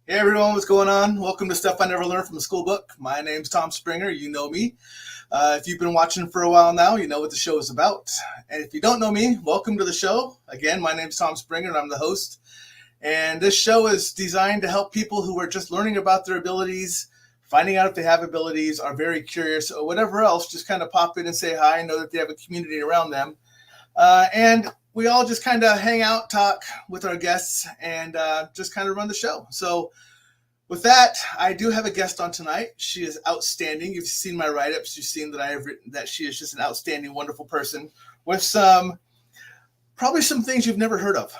Hey everyone, what's going on? Welcome to Stuff I Never Learned from the Schoolbook. My name's Tom Springer. You know me. If you've been watching for a while now, you know what the show is about. And if you don't know me, welcome to the show. Again, my name's Tom Springer and I'm the host. And this show is designed to help people who are just learning about their abilities, finding out if they have abilities, are very curious, or whatever else, just kind of pop in and say hi, know that they have a community around them. And we all just kind of hang out, talk with our guests, and just kind of run the show. So with that, I do have a guest on tonight. She is outstanding. You've seen my write-ups. You've seen that I have written that she is just an outstanding, wonderful person with probably some things you've never heard of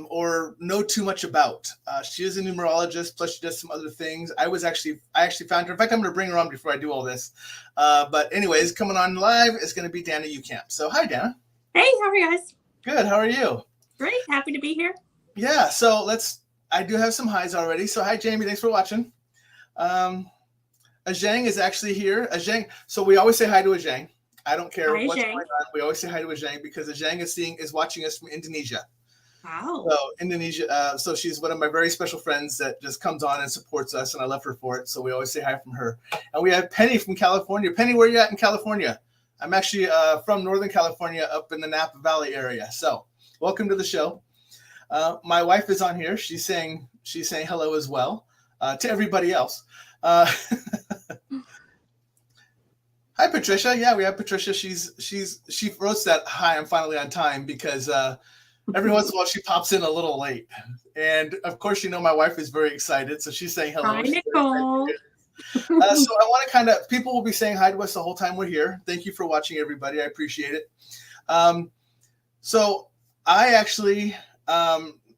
or know too much about. She is a numerologist, plus she does some other things. I actually found her. In fact, I'm going to bring her on before I do all this. But anyways, coming on live is going to be Dana Ucamp. So hi, Dana. Hey, how are you guys? Good. How are you? Great. Happy to be here. Yeah. So I do have some highs already. So hi, Jamie. Thanks for watching. Ajang is actually here. Ajang. So we always say hi to Ajang. I don't care hi, what's Ajang. going on. We always say hi to Ajang because Ajang is watching us from Indonesia. Wow. So Indonesia. So she's one of my very special friends that just comes on and supports us, and I love her for it. So we always say hi from her. And we have Penny from California. Penny, where are you at in California? I'm actually from Northern California, up in the Napa Valley area. So welcome to the show. My wife is on here. She's saying hello as well to everybody else. Hi, Patricia. Yeah, we have Patricia. She wrote that hi, I'm finally on time because every once in a while she pops in a little late. And of course, my wife is very excited. So she's saying hello. Hi, Nicole. So I want to people will be saying hi to us the whole time we're here. Thank you for watching, everybody. I appreciate it. So I actually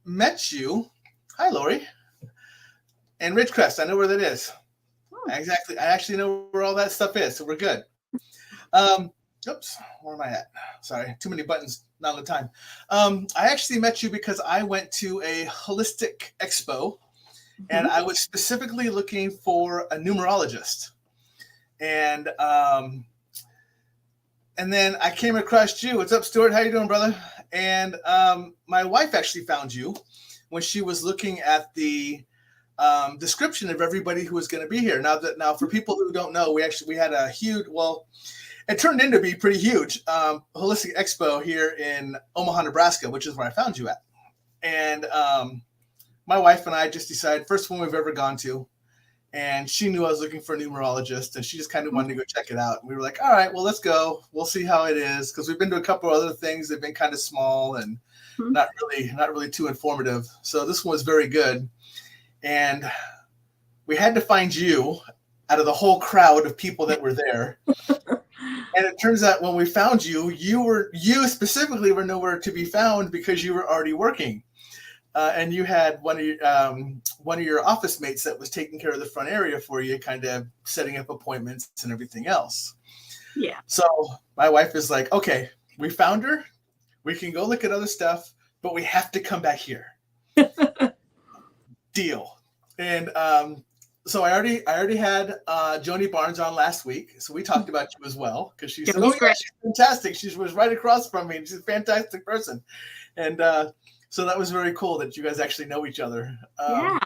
met you. Hi, Lori. And Ridgecrest. I know where that is. Exactly. I actually know where all that stuff is. So we're good. Oops. Where am I at? Sorry. Too many buttons. Not enough time. I actually met you because I went to a holistic expo. And I was specifically looking for a numerologist. And then I came across you. What's up, Stuart? How you doing, brother? And my wife actually found you when she was looking at the description of everybody who was going to be here. Now, for people who don't know, we had a huge, it turned into be pretty huge holistic expo here in Omaha, Nebraska, which is where I found you at. And my wife and I just decided, first one we've ever gone to, and she knew I was looking for a numerologist, and she just kind of wanted to go check it out. And we were like, all right, well, let's go. We'll see how it is, because we've been to a couple of other things. They've been kind of small and not really too informative. So this one was very good. And we had to find you out of the whole crowd of people that were there. And it turns out when we found you, you specifically were nowhere to be found because you were already working. And you had one of your office mates that was taking care of the front area for you, kind of setting up appointments and everything else. Yeah. So my wife is like, okay, we found her. We can go look at other stuff, but we have to come back here. Deal. And so I already had Joni Barnes on last week. So we talked about you as well because she said, oh, yeah, she's fantastic. She was right across from me. She's a fantastic person. And so that was very cool that you guys actually know each other. Yeah.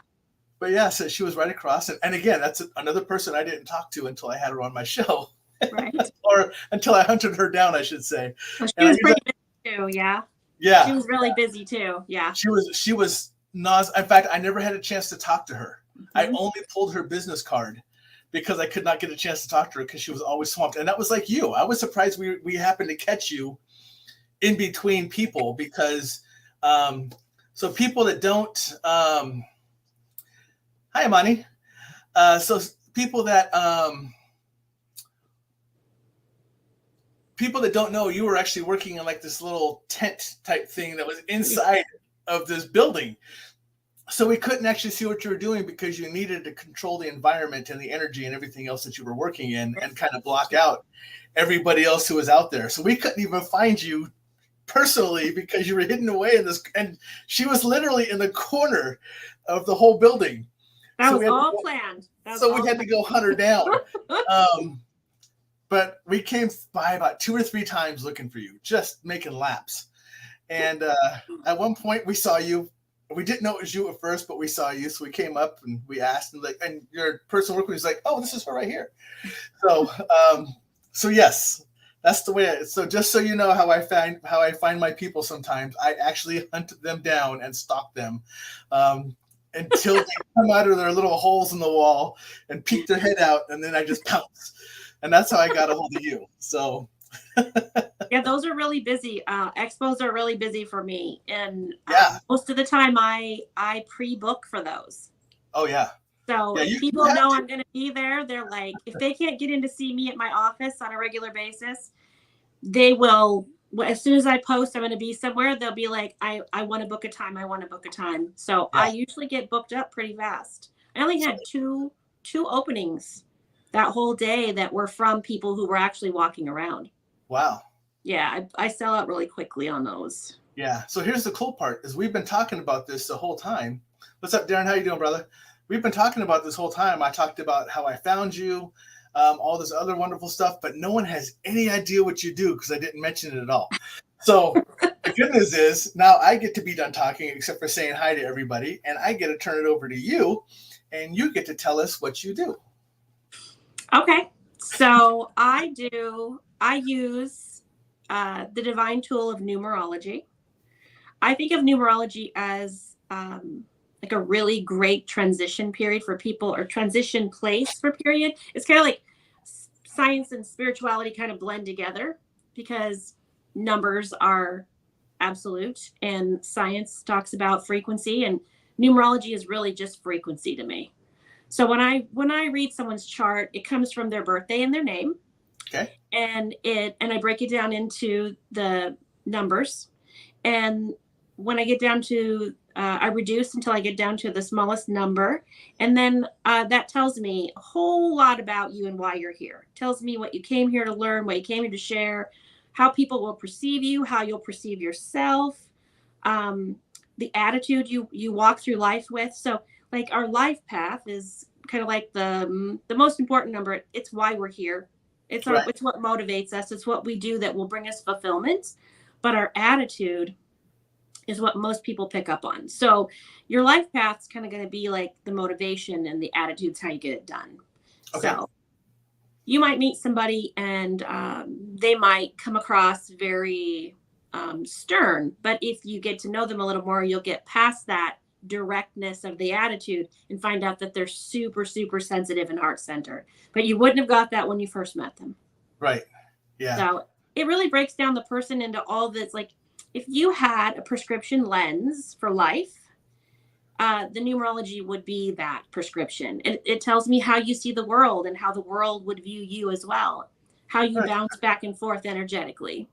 But yeah, so she was right across. And again, that's another person I didn't talk to until I had her on my show. Right. Or until I hunted her down, I should say. Well, she was pretty busy too, yeah. Yeah. She was really busy too, yeah. She was in fact, I never had a chance to talk to her. I only pulled her business card because I could not get a chance to talk to her because she was always swamped. And that was like you. I was surprised we happened to catch you in between people because so people that don't hi Amani. So people that don't know, you were actually working in like this little tent type thing that was inside of this building. So we couldn't actually see what you were doing because you needed to control the environment and the energy and everything else that you were working in and kind of block out everybody else who was out there. So we couldn't even find you personally because you were hidden away in this. And she was literally in the corner of the whole building. That was all planned. So we had to go hunt her down. But we came by about 2 or 3 times looking for you, just making laps. And at one point we saw you we didn't know it was you at first, but we saw you. So we came up and we asked, and your person working was like, oh, this is her right here. So, so yes, that's the way. So just so you know how I find my people sometimes, I actually hunt them down and stalk them until they come out of their little holes in the wall and peek their head out, and then I just pounce. And that's how I got a hold of you. So yeah, those are really busy. Expos are really busy for me, and yeah, most of the time I pre-book for those. oh yeah. So Yeah, if people know I'm going to be there, they're like, if they can't get in to see me at my office on a regular basis, they will, as soon as I post I'm going to be somewhere, they'll be like, I want to book a time. I want to book a time. So Yeah. I usually get booked up pretty fast. I only had two openings that whole day that were from people who were actually walking around. Wow. Yeah, I sell out really quickly on those. Yeah. So here's the cool part is we've been talking about this the whole time. What's up, Darren? How you doing, brother? We've been talking about this whole time. I talked about how I found you, all this other wonderful stuff, but no one has any idea what you do because I didn't mention it at all. So the good news is now I get to be done talking, except for saying hi to everybody, and I get to turn it over to you, and you get to tell us what you do. Okay. So I use the divine tool of numerology. I think of numerology as like a really great transition period for people, or transition place for period. It's kind of like science and spirituality kind of blend together because numbers are absolute and science talks about frequency, and numerology is really just frequency to me. So when I read someone's chart, it comes from their birthday and their name. Okay. And I break it down into the numbers. And when I get down to, I reduce until I get down to the smallest number. And then that tells me a whole lot about you and why you're here. It tells me what you came here to learn, what you came here to share, how people will perceive you, how you'll perceive yourself, the attitude you walk through life with. So like our life path is kind of like the most important number. It's why we're here. It's what motivates us. It's what we do that will bring us fulfillment. But our attitude is what most people pick up on. So your life path is kind of going to be like the motivation, and the attitude's how you get it done. Okay. So you might meet somebody and they might come across very stern, but if you get to know them a little more, you'll get past that directness of the attitude and find out that they're super, super sensitive and heart-centered. But you wouldn't have got that when you first met them. Right. Yeah. So it really breaks down the person into all this. Like if you had a prescription lens for life, the numerology would be that prescription. It tells me how you see the world and how the world would view you as well, how you bounce back and forth energetically.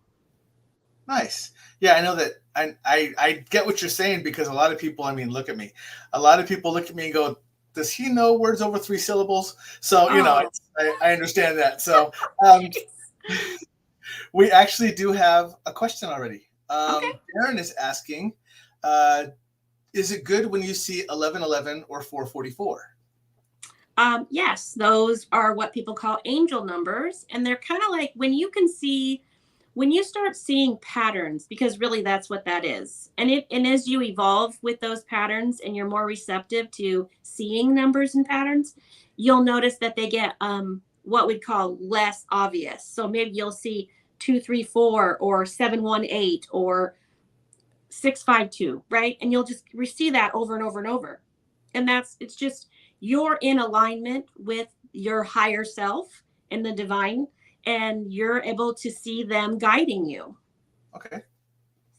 Nice. Yeah, I know that. I get what you're saying, because a lot of people, I mean, look at me. A lot of people look at me and go, does he know words over 3 syllables? So, you know, I understand that. So we actually do have a question already. Aaron is asking, is it good when you see 1111 or 444? Yes, those are what people call angel numbers. And they're kind of like when you start seeing patterns, because really that's what that is. And as you evolve with those patterns and you're more receptive to seeing numbers and patterns, you'll notice that they get what we'd call less obvious. So maybe you'll see 234 or 718 or 652, right? And you'll just see that over and over and over. And it's just you're in alignment with your higher self and the divine, and you're able to see them guiding you. Okay.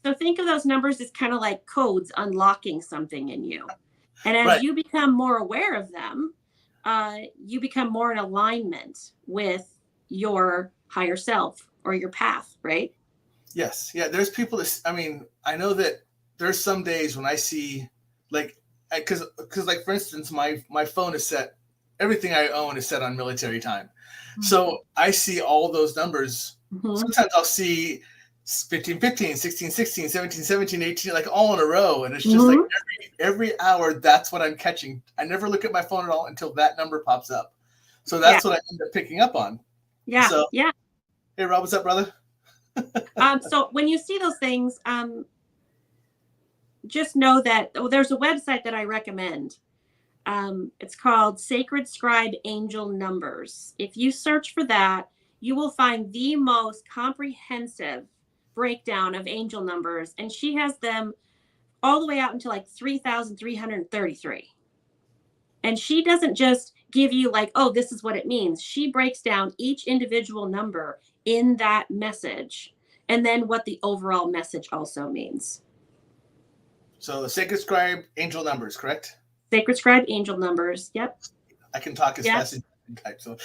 So think of those numbers as kind of like codes unlocking something in you. And as you become more aware of them, you become more in alignment with your higher self or your path, right? Yes. Yeah. There's people that, I mean, I know that there's some days when I see, like, because like, for instance, my phone is set, everything I own is set on military time. So I see all those numbers. Sometimes I'll see 15, 15, 16, 16, 17, 17, 18, like all in a row. And it's just like every hour, that's what I'm catching. I never look at my phone at all until that number pops up. So that's what I end up picking up on. Yeah. So, yeah. Hey, Rob, what's up, brother? So when you see those things, just know that there's a website that I recommend. It's called Sacred Scribe Angel Numbers. If you search for that, you will find the most comprehensive breakdown of angel numbers. And she has them all the way out until like 3,333. And she doesn't just give you like, oh, this is what it means. She breaks down each individual number in that message and then what the overall message also means. So Sacred Scribe Angel Numbers, correct? Sacred Scribe Angel Numbers. Yep. I can talk as fast as you can type. So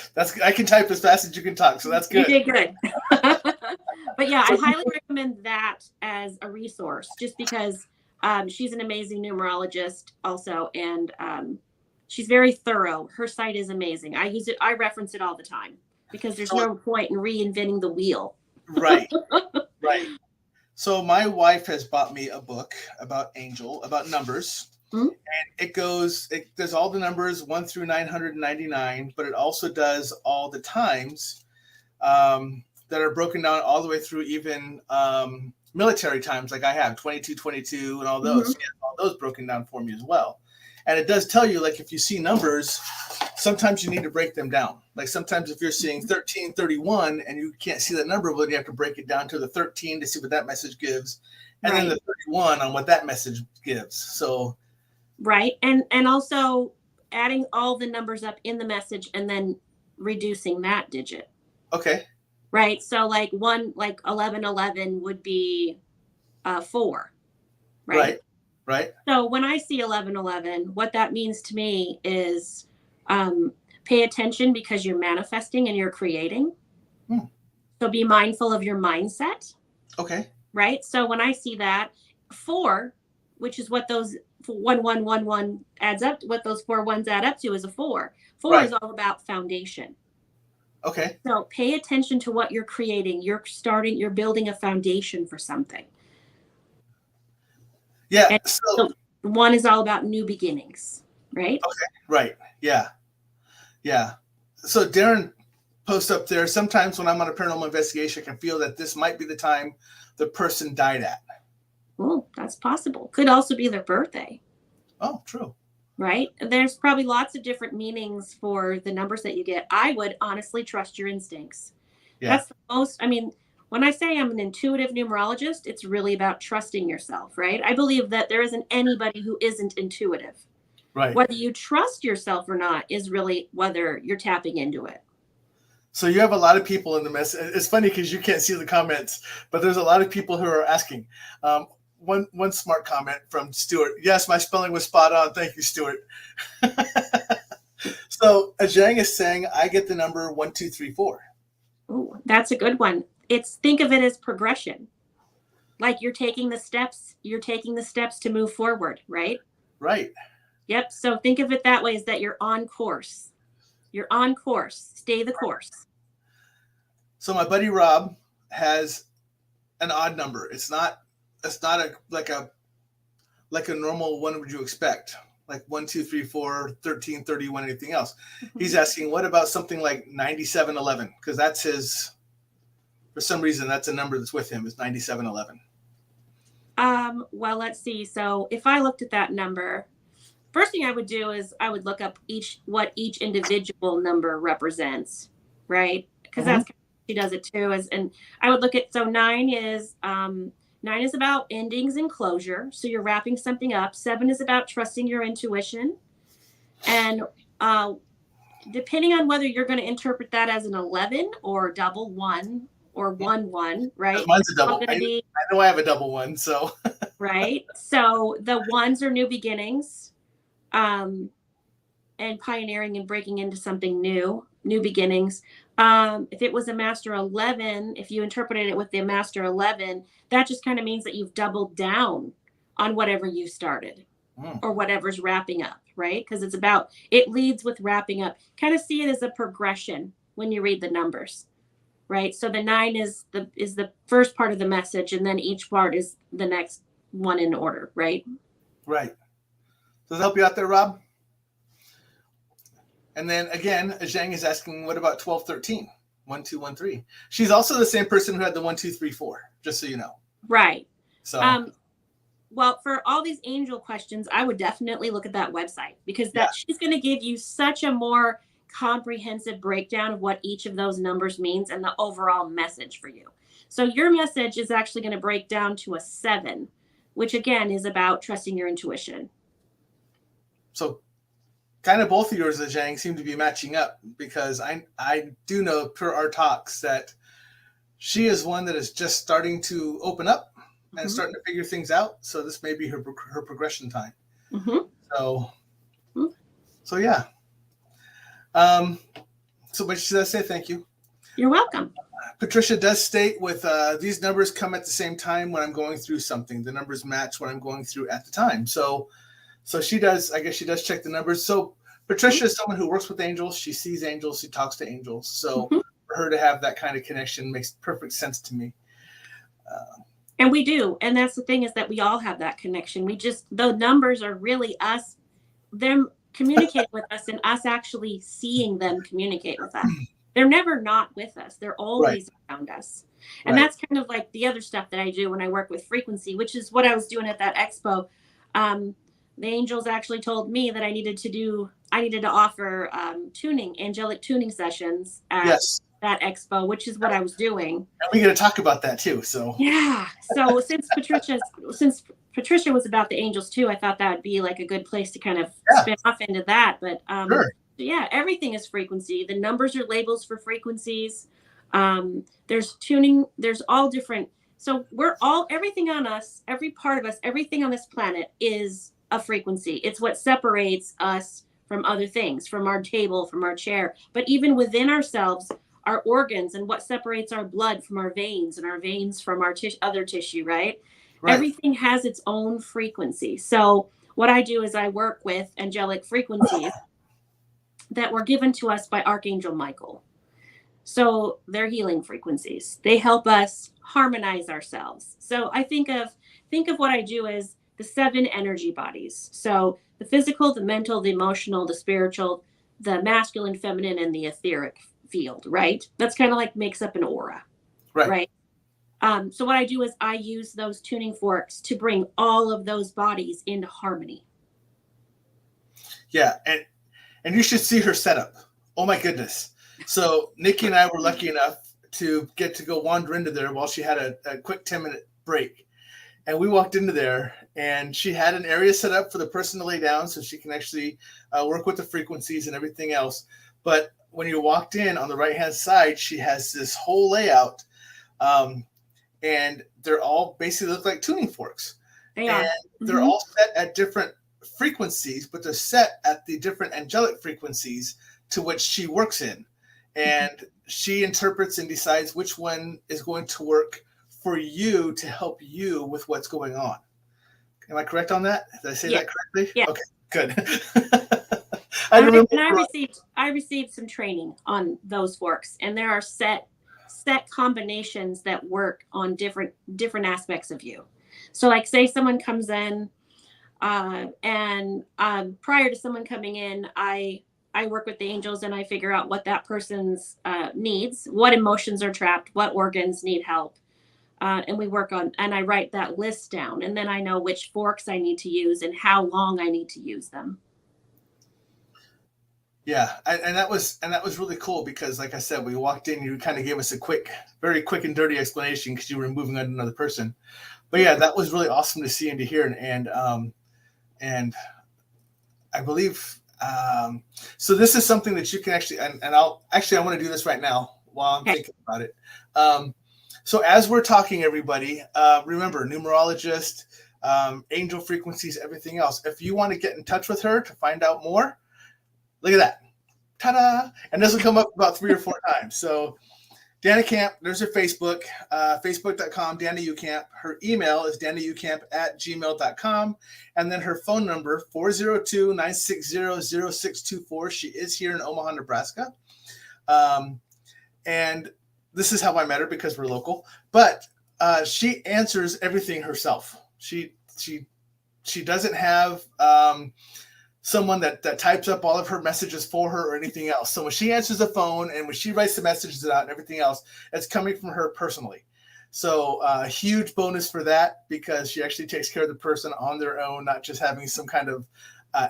I can type as fast as you can talk. So that's good. You did good. But yeah, I highly recommend that as a resource just because she's an amazing numerologist also. And she's very thorough. Her site is amazing. I use it. I reference it all the time because there's no point in reinventing the wheel. Right. Right. So my wife has bought me a book about numbers. Mm-hmm. And it does all the numbers 1 through 999, but it also does all the times that are broken down all the way through even military times, like I have 2222 and all those. Mm-hmm. She has all those broken down for me as well. And it does tell you, like, if you see numbers, sometimes you need to break them down. Like sometimes if you're seeing 1331 and you can't see that number, well, you have to break it down to the 13 to see what that message gives, and then the 31 on what that message gives. So. Right. And also adding all the numbers up in the message and then reducing that digit. Okay. Right. So like 1111 would be 4. Right. Right. So when I see 1111, what that means to me is pay attention because you're manifesting and you're creating. So be mindful of your mindset. Okay. Right. So when I see that 4, which is what those 1111 adds up to, what those 4 ones add up to is a 4. 4 is all about foundation. Okay. So pay attention to what you're creating. You're building a foundation for something. Yeah. And so 1 is all about new beginnings, right? Okay. Right. Yeah. Yeah. So Darren posts up there, sometimes when I'm on a paranormal investigation, I can feel that this might be the time the person died at. Oh, that's possible. Could also be their birthday. Oh, true. Right? There's probably lots of different meanings for the numbers that you get. I would honestly trust your instincts. Yeah. That's the most, when I say I'm an intuitive numerologist, it's really about trusting yourself, right? I believe that there isn't anybody who isn't intuitive. Right. Whether you trust yourself or not is really whether you're tapping into it. So you have a lot of people in the mess. It's funny because you can't see the comments, but there's a lot of people who are asking. One smart comment from Stuart. Yes, my spelling was spot on. Thank you, Stuart. So Ajang is saying, I get the number 1234. Oh, that's a good one. Think of it as progression. Like you're taking the steps to move forward, right? Right. Yep. So think of it that way, is that you're on course. You're on course. Stay the course. So my buddy Rob has an odd number. It's not like a normal one would you expect, like 1, 2, 3, 4, 13, 31, anything else. Mm-hmm. He's asking, what about something like 9711? Because that's his, for some reason, that's a number that's with him, is 9711. Well, let's see. So if I looked at that number, first thing I would do is I would look up what each individual number represents, right? Because that's how she does it too. And I would look at, so 9 is about endings and closure. So you're wrapping something up. 7 is about trusting your intuition. And depending on whether you're going to interpret that as an 11 or double 1 or 1, right? Mine's a double. I know I have a double 1, so. Right. So the 1s are new beginnings, and pioneering and breaking into something new beginnings. If it was a master 11, if you interpreted it with the master 11, that just kind of means that you've doubled down on whatever you started or whatever's wrapping up, right? Because it leads with wrapping up. Kind of see it as a progression when you read the numbers, right? So the 9 is the first part of the message, and then each part is the next one in order, right? Right. Does that help you out there, Rob? And then again, Zhang is asking, what about 1213? 1213. She's also the same person who had the 1234, just so you know. Right. So well, for all these angel questions, I would definitely look at that website, because Yeah. she's going to give you such a more comprehensive breakdown of what each of those numbers means and the overall message for you. So your message is actually going to break down to a 7, which again is about trusting your intuition. So kind of both of yours, Zhang, seem to be matching up, because I do know per our talks that she is one that is just starting to open up and starting to figure things out. So this may be her progression time. So yeah. So but she does say thank you. You're welcome. Patricia does state with these numbers come at the same time when I'm going through something. The numbers match what I'm going through at the time. So she does, I guess she does check the numbers. So Patricia is someone who works with angels. She sees angels. She talks to angels. So for her to have that kind of connection makes perfect sense to me. And we do. And that's the thing, is that we all have that connection. The numbers are really us, them communicating with us, and us actually seeing them communicate with us. They're never not with us. They're always around us. And that's kind of like the other stuff that I do when I work with frequency, which is what I was doing at that expo. The angels actually told me that I needed to offer angelic tuning sessions at that expo, which is what I was doing. And we got to talk about that too. So yeah. So since Patricia was about the angels too, I thought that would be like a good place to kind of spin off into that. But yeah, everything is frequency. The numbers are labels for frequencies. There's tuning. There's all different. So everything on us, every part of us, everything on this planet is a frequency. It's what separates us from other things, from our table, from our chair. But even within ourselves, our organs, and what separates our blood from our veins, and our veins from our other tissue, right? Everything has its own frequency. So what I do is I work with angelic frequencies that were given to us by Archangel Michael. So they're healing frequencies. They help us harmonize ourselves. So I think of what I do as the 7 energy bodies. So the physical, the mental, the emotional, the spiritual, the masculine, feminine, and the etheric field, right? That's kind of like makes up an aura, right? So what I do is I use those tuning forks to bring all of those bodies into harmony. Yeah, and you should see her setup. Oh my goodness. So Nikki and I were lucky enough to get to go wander into there while she had a quick 10-minute break. And we walked into there, and she had an area set up for the person to lay down so she can actually work with the frequencies and everything else. But when you walked in, on the right-hand side, she has this whole layout, and they're all basically look like tuning forks. They are. And they're all set at different frequencies, but they're set at the different angelic frequencies to which she works in. And she interprets and decides which one is going to work for you to help you with what's going on. Am I correct on that? Did I say that correctly? Yeah. Okay, good. I received some training on those forks, and there are set combinations that work on different aspects of you. So like say someone comes in and prior to someone coming in, I work with the angels and I figure out what that person's needs, what emotions are trapped, what organs need help. And we work on, and I write that list down, and then I know which forks I need to use and how long I need to use them. Yeah, and that was really cool because, like I said, we walked in, you kind of gave us a very quick and dirty explanation because you were moving on to another person. But yeah, that was really awesome to see and to hear, and I believe so. This is something that you can actually, and I want to do this right now while I'm thinking about it. So as we're talking, everybody, remember Numerologist, angel frequencies, everything else. If you want to get in touch with her to find out more, look at that. Ta-da! And this will come up about 3 or 4 times. So Dana Camp, there's her Facebook, facebook.com, Dana Ucamp. Her email is danaucamp@gmail.com. And then her phone number, 402-960-0624. She is here in Omaha, Nebraska. And this is how I met her because we're local. But she answers everything herself. She doesn't have someone that types up all of her messages for her or anything else. So when she answers the phone and when she writes the messages out and everything else, it's coming from her personally. So a huge bonus for that, because she actually takes care of the person on their own, not just having some kind of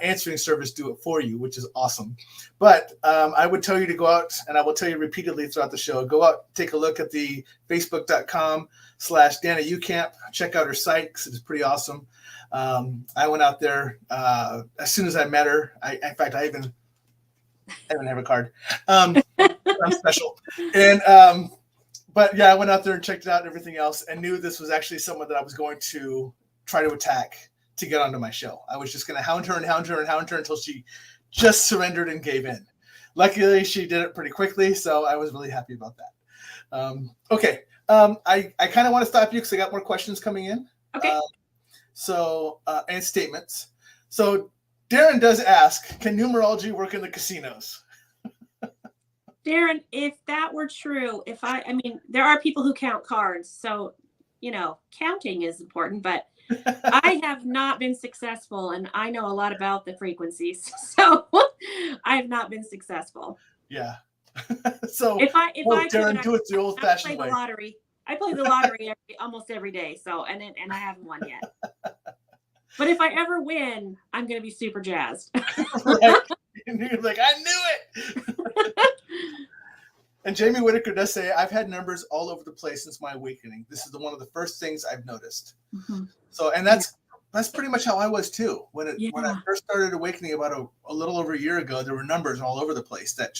answering service do it for you, which is awesome. But I would tell you to go out, and I will tell you repeatedly throughout the show, go out, take a look at the facebook.com/Dana Ucamp. Check out her site because it's pretty awesome. I went out there as soon as I met her. In fact, I even have a card. I'm special. And but yeah, I went out there and checked it out and everything else, and knew this was actually someone that I was going to try to attack to get onto my show. I was just going to hound her until she just surrendered and gave in. Luckily, she did it pretty quickly, so I was really happy about that. Okay. I kind of want to stop you because I got more questions coming in. Okay. And statements. So Darren does ask, can numerology work in the casinos? Darren, if that were true, I mean, there are people who count cards, so, counting is important, but I have not been successful, and I know a lot about the frequencies, so I have not been successful. Yeah. So if I Darren, could, do it the old-fashioned way. I play the lottery almost every day, so and I haven't won yet. But if I ever win, I'm going to be super jazzed. Right. And you're like, I knew it. And Jamie Whitaker does say, I've had numbers all over the place since my awakening. This is one of the first things I've noticed. Mm-hmm. So, and that's pretty much how I was too. When I first started awakening about a little over a year ago, there were numbers all over the place that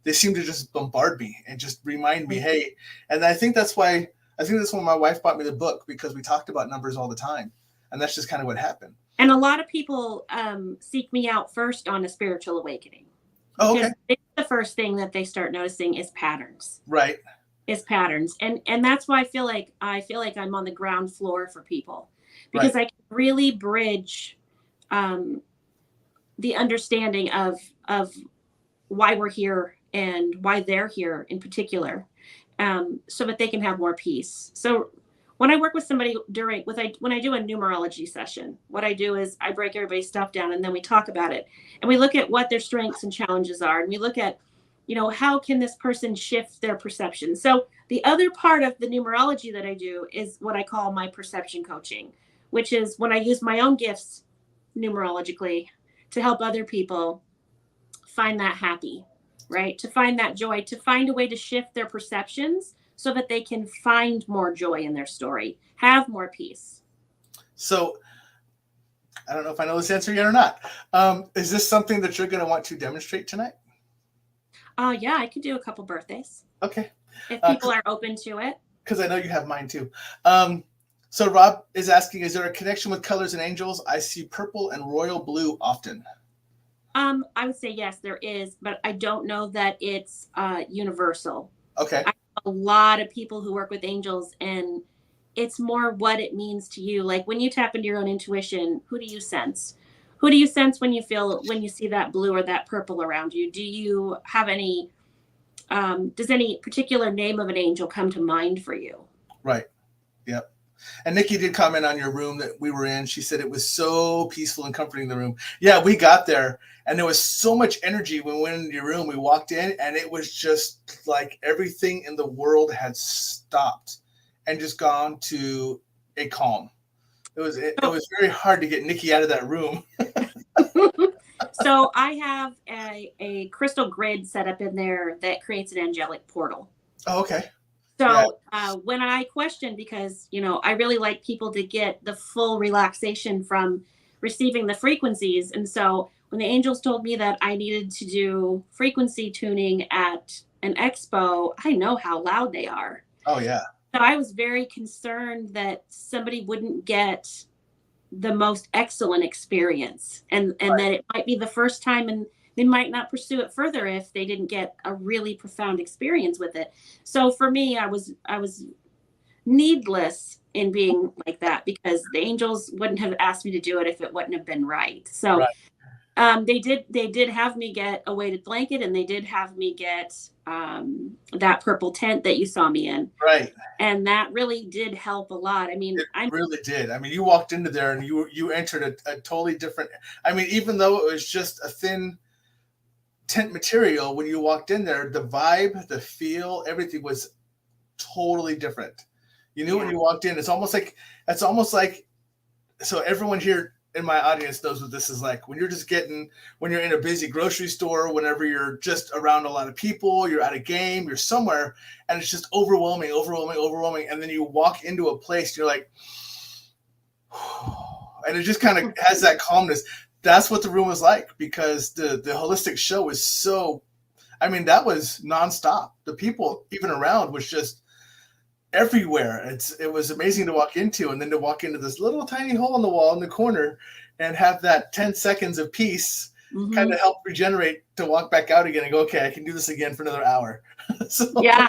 they seemed to just bombard me and just remind me, hey. And I think that's when my wife bought me the book, because we talked about numbers all the time. And that's just kind of what happened. And a lot of people seek me out first on a spiritual awakening. Oh, okay. It's the first thing that they start noticing is patterns. Right. Is patterns. And that's why I feel like I'm on the ground floor for people, because I can really bridge the understanding of why we're here and why they're here in particular, so that they can have more peace. So when I work with somebody when I do a numerology session, what I do is I break everybody's stuff down, and then we talk about it, and we look at what their strengths and challenges are, and we look at, how can this person shift their perception. So the other part of the numerology that I do is what I call my perception coaching, which is when I use my own gifts numerologically to help other people find that happy, right? To find that joy, to find a way to shift their perceptions so that they can find more joy in their story, have more peace. So I don't know if I know this answer yet or not. Is this something that you're going to want to demonstrate tonight? Yeah, I could do a couple birthdays. Okay. If people are open to it. Because I know you have mine too. So Rob is asking, is there a connection with colors and angels? I see purple and royal blue often. I would say yes, there is, but I don't know that it's universal. Okay. A lot of people who work with angels, and it's more what it means to you. Like when you tap into your own intuition, who do you sense? Who do you sense when you see that blue or that purple around you? Do you have any, does any particular name of an angel come to mind for you? Right. Yep. And Nikki did comment on your room that we were in. She said it was so peaceful and comforting, the room. Yeah, we got there and there was so much energy when we went into your room. We walked in and it was just like everything in the world had stopped and just gone to a calm. It was very hard to get Nikki out of that room. So I have a crystal grid set up in there that creates an angelic portal. Oh, okay. So when I question, because, I really like people to get the full relaxation from receiving the frequencies. And so when the angels told me that I needed to do frequency tuning at an expo, I know how loud they are. Oh, yeah. So I was very concerned that somebody wouldn't get the most excellent experience and that it might be the first time and they might not pursue it further if they didn't get a really profound experience with it. So for me, I was needless in being like that because the angels wouldn't have asked me to do it if it wouldn't have been right. So they did have me get a weighted blanket and they did have me get that purple tent that you saw me in. Right. And that really did help a lot. I mean, it really did. I mean, you walked into there and you entered a totally different, I mean, even though it was just a thin tent material, when you walked in there, the vibe, the feel, everything was totally different. You knew when you walked in. It's almost like, so everyone here in my audience knows what this is like. When you're in a busy grocery store, whenever you're just around a lot of people, you're at a game, you're somewhere, and it's just overwhelming. And then you walk into a place, you're like, and it just kind of has that calmness. That's what the room was like, because the holistic show is so, I mean, that was nonstop. The people even around was just everywhere. It was amazing to walk into, and then to walk into this little tiny hole in the wall in the corner and have that 10 seconds of peace kind of help regenerate to walk back out again and go, okay, I can do this again for another hour. Yeah.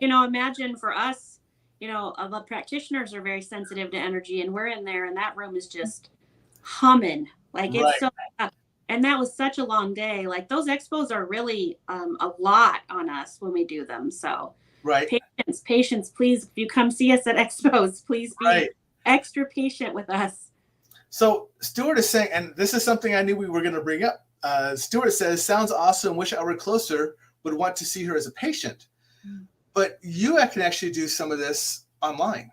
Imagine for us, the practitioners are very sensitive to energy, and we're in there and that room is just humming. Like it's so, and that was such a long day. Like those expos are really a lot on us when we do them. So patience, please. If you come see us at expos, please be extra patient with us. So Stuart is saying, and this is something I knew we were going to bring up. Stuart says, sounds awesome. Wish I were closer. Would want to see her as a patient. But you can actually do some of this online.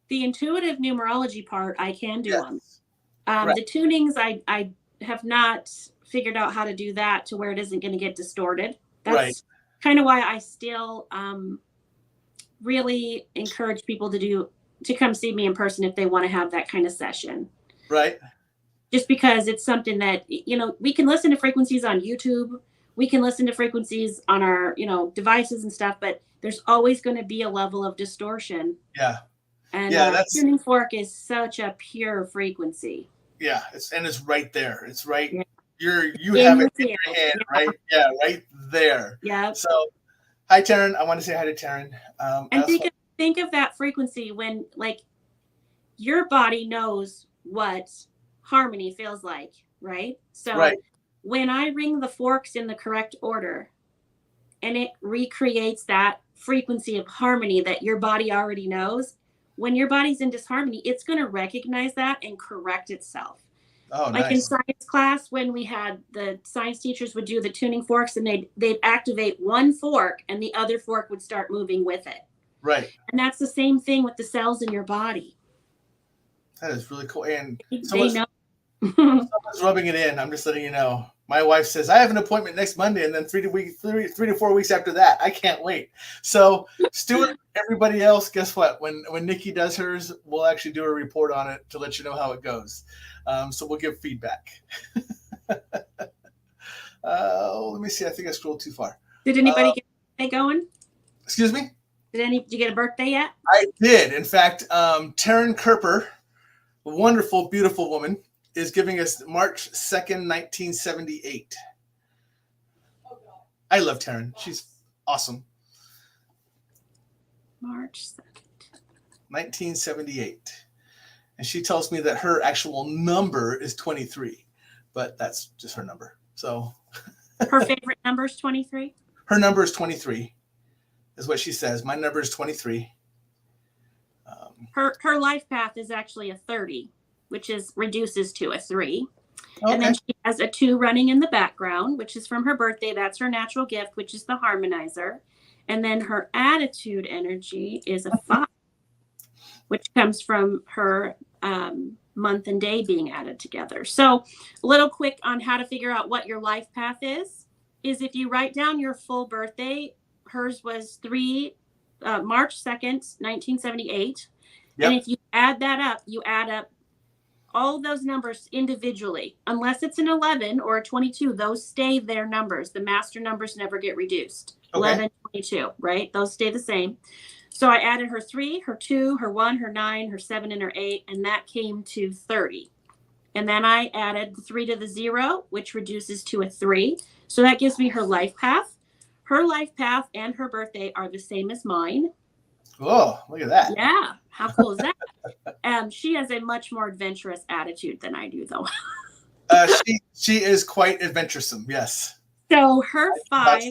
The intuitive numerology part I can do on. The tunings, I have not figured out how to do that to where it isn't going to get distorted. That's kind of why I still really encourage people to come see me in person if they want to have that kind of session. Right. Just because it's something that, we can listen to frequencies on YouTube. We can listen to frequencies on our, devices and stuff, but there's always going to be a level of distortion. Yeah. And that's tuning fork is such a pure frequency. Yeah. It's right there. It's right. Yeah. You have it in your hand, right? Yeah. Right there. Yeah. So hi, Taryn. I want to say hi to Taryn. And think of that frequency when your body knows what harmony feels like, right? So when I ring the forks in the correct order and it recreates that frequency of harmony that your body already knows, when your body's in disharmony, it's going to recognize that and correct itself. Oh, nice. In science class, when we had the science teachers would do the tuning forks, and they'd activate one fork and the other fork would start moving with it. Right. And that's the same thing with the cells in your body. That is really cool. And they know. Someone's rubbing it in. I'm just letting you know. My wife says, I have an appointment next Monday, and then 3 to 4 weeks after that. I can't wait. So, Stuart, everybody else, guess what? When Nikki does hers, we'll actually do a report on it to let you know how it goes. So we'll give feedback. Let me see. I think I scrolled too far. Did anybody get a birthday going? Excuse me? Did you get a birthday yet? I did. In fact, Taryn Kerper, a wonderful, beautiful woman, is giving us March 2nd, 1978. I love Taryn. She's awesome. March 2nd. 1978. And she tells me that her actual number is 23, but that's just her number. So her favorite number is 23? Her number is 23, is what she says. My number is 23. Her life path is actually a 30. Which reduces to a 3. Okay. And then she has a 2 running in the background, which is from her birthday. That's her natural gift, which is the harmonizer. And then her attitude energy is a 5, which comes from her month and day being added together. So a little quick on how to figure out what your life path is if you write down your full birthday, hers was March 2nd, 1978. Yep. And if you add that up, you add up all those numbers individually. Unless it's an 11 or a 22, those stay their numbers. The master numbers never get reduced. Okay. 11, 22, right? Those stay the same. So I added her 3, her 2, her 1, her 9, her 7, and her 8, and that came to 30. And then I added the 3 to the 0, which reduces to a 3. So that gives me her life path. Her life path and her birthday are the same as mine. Oh, look at that. Yeah. How cool is that? She has a much more adventurous attitude than I do, though. She is quite adventuresome. Yes. So her 5.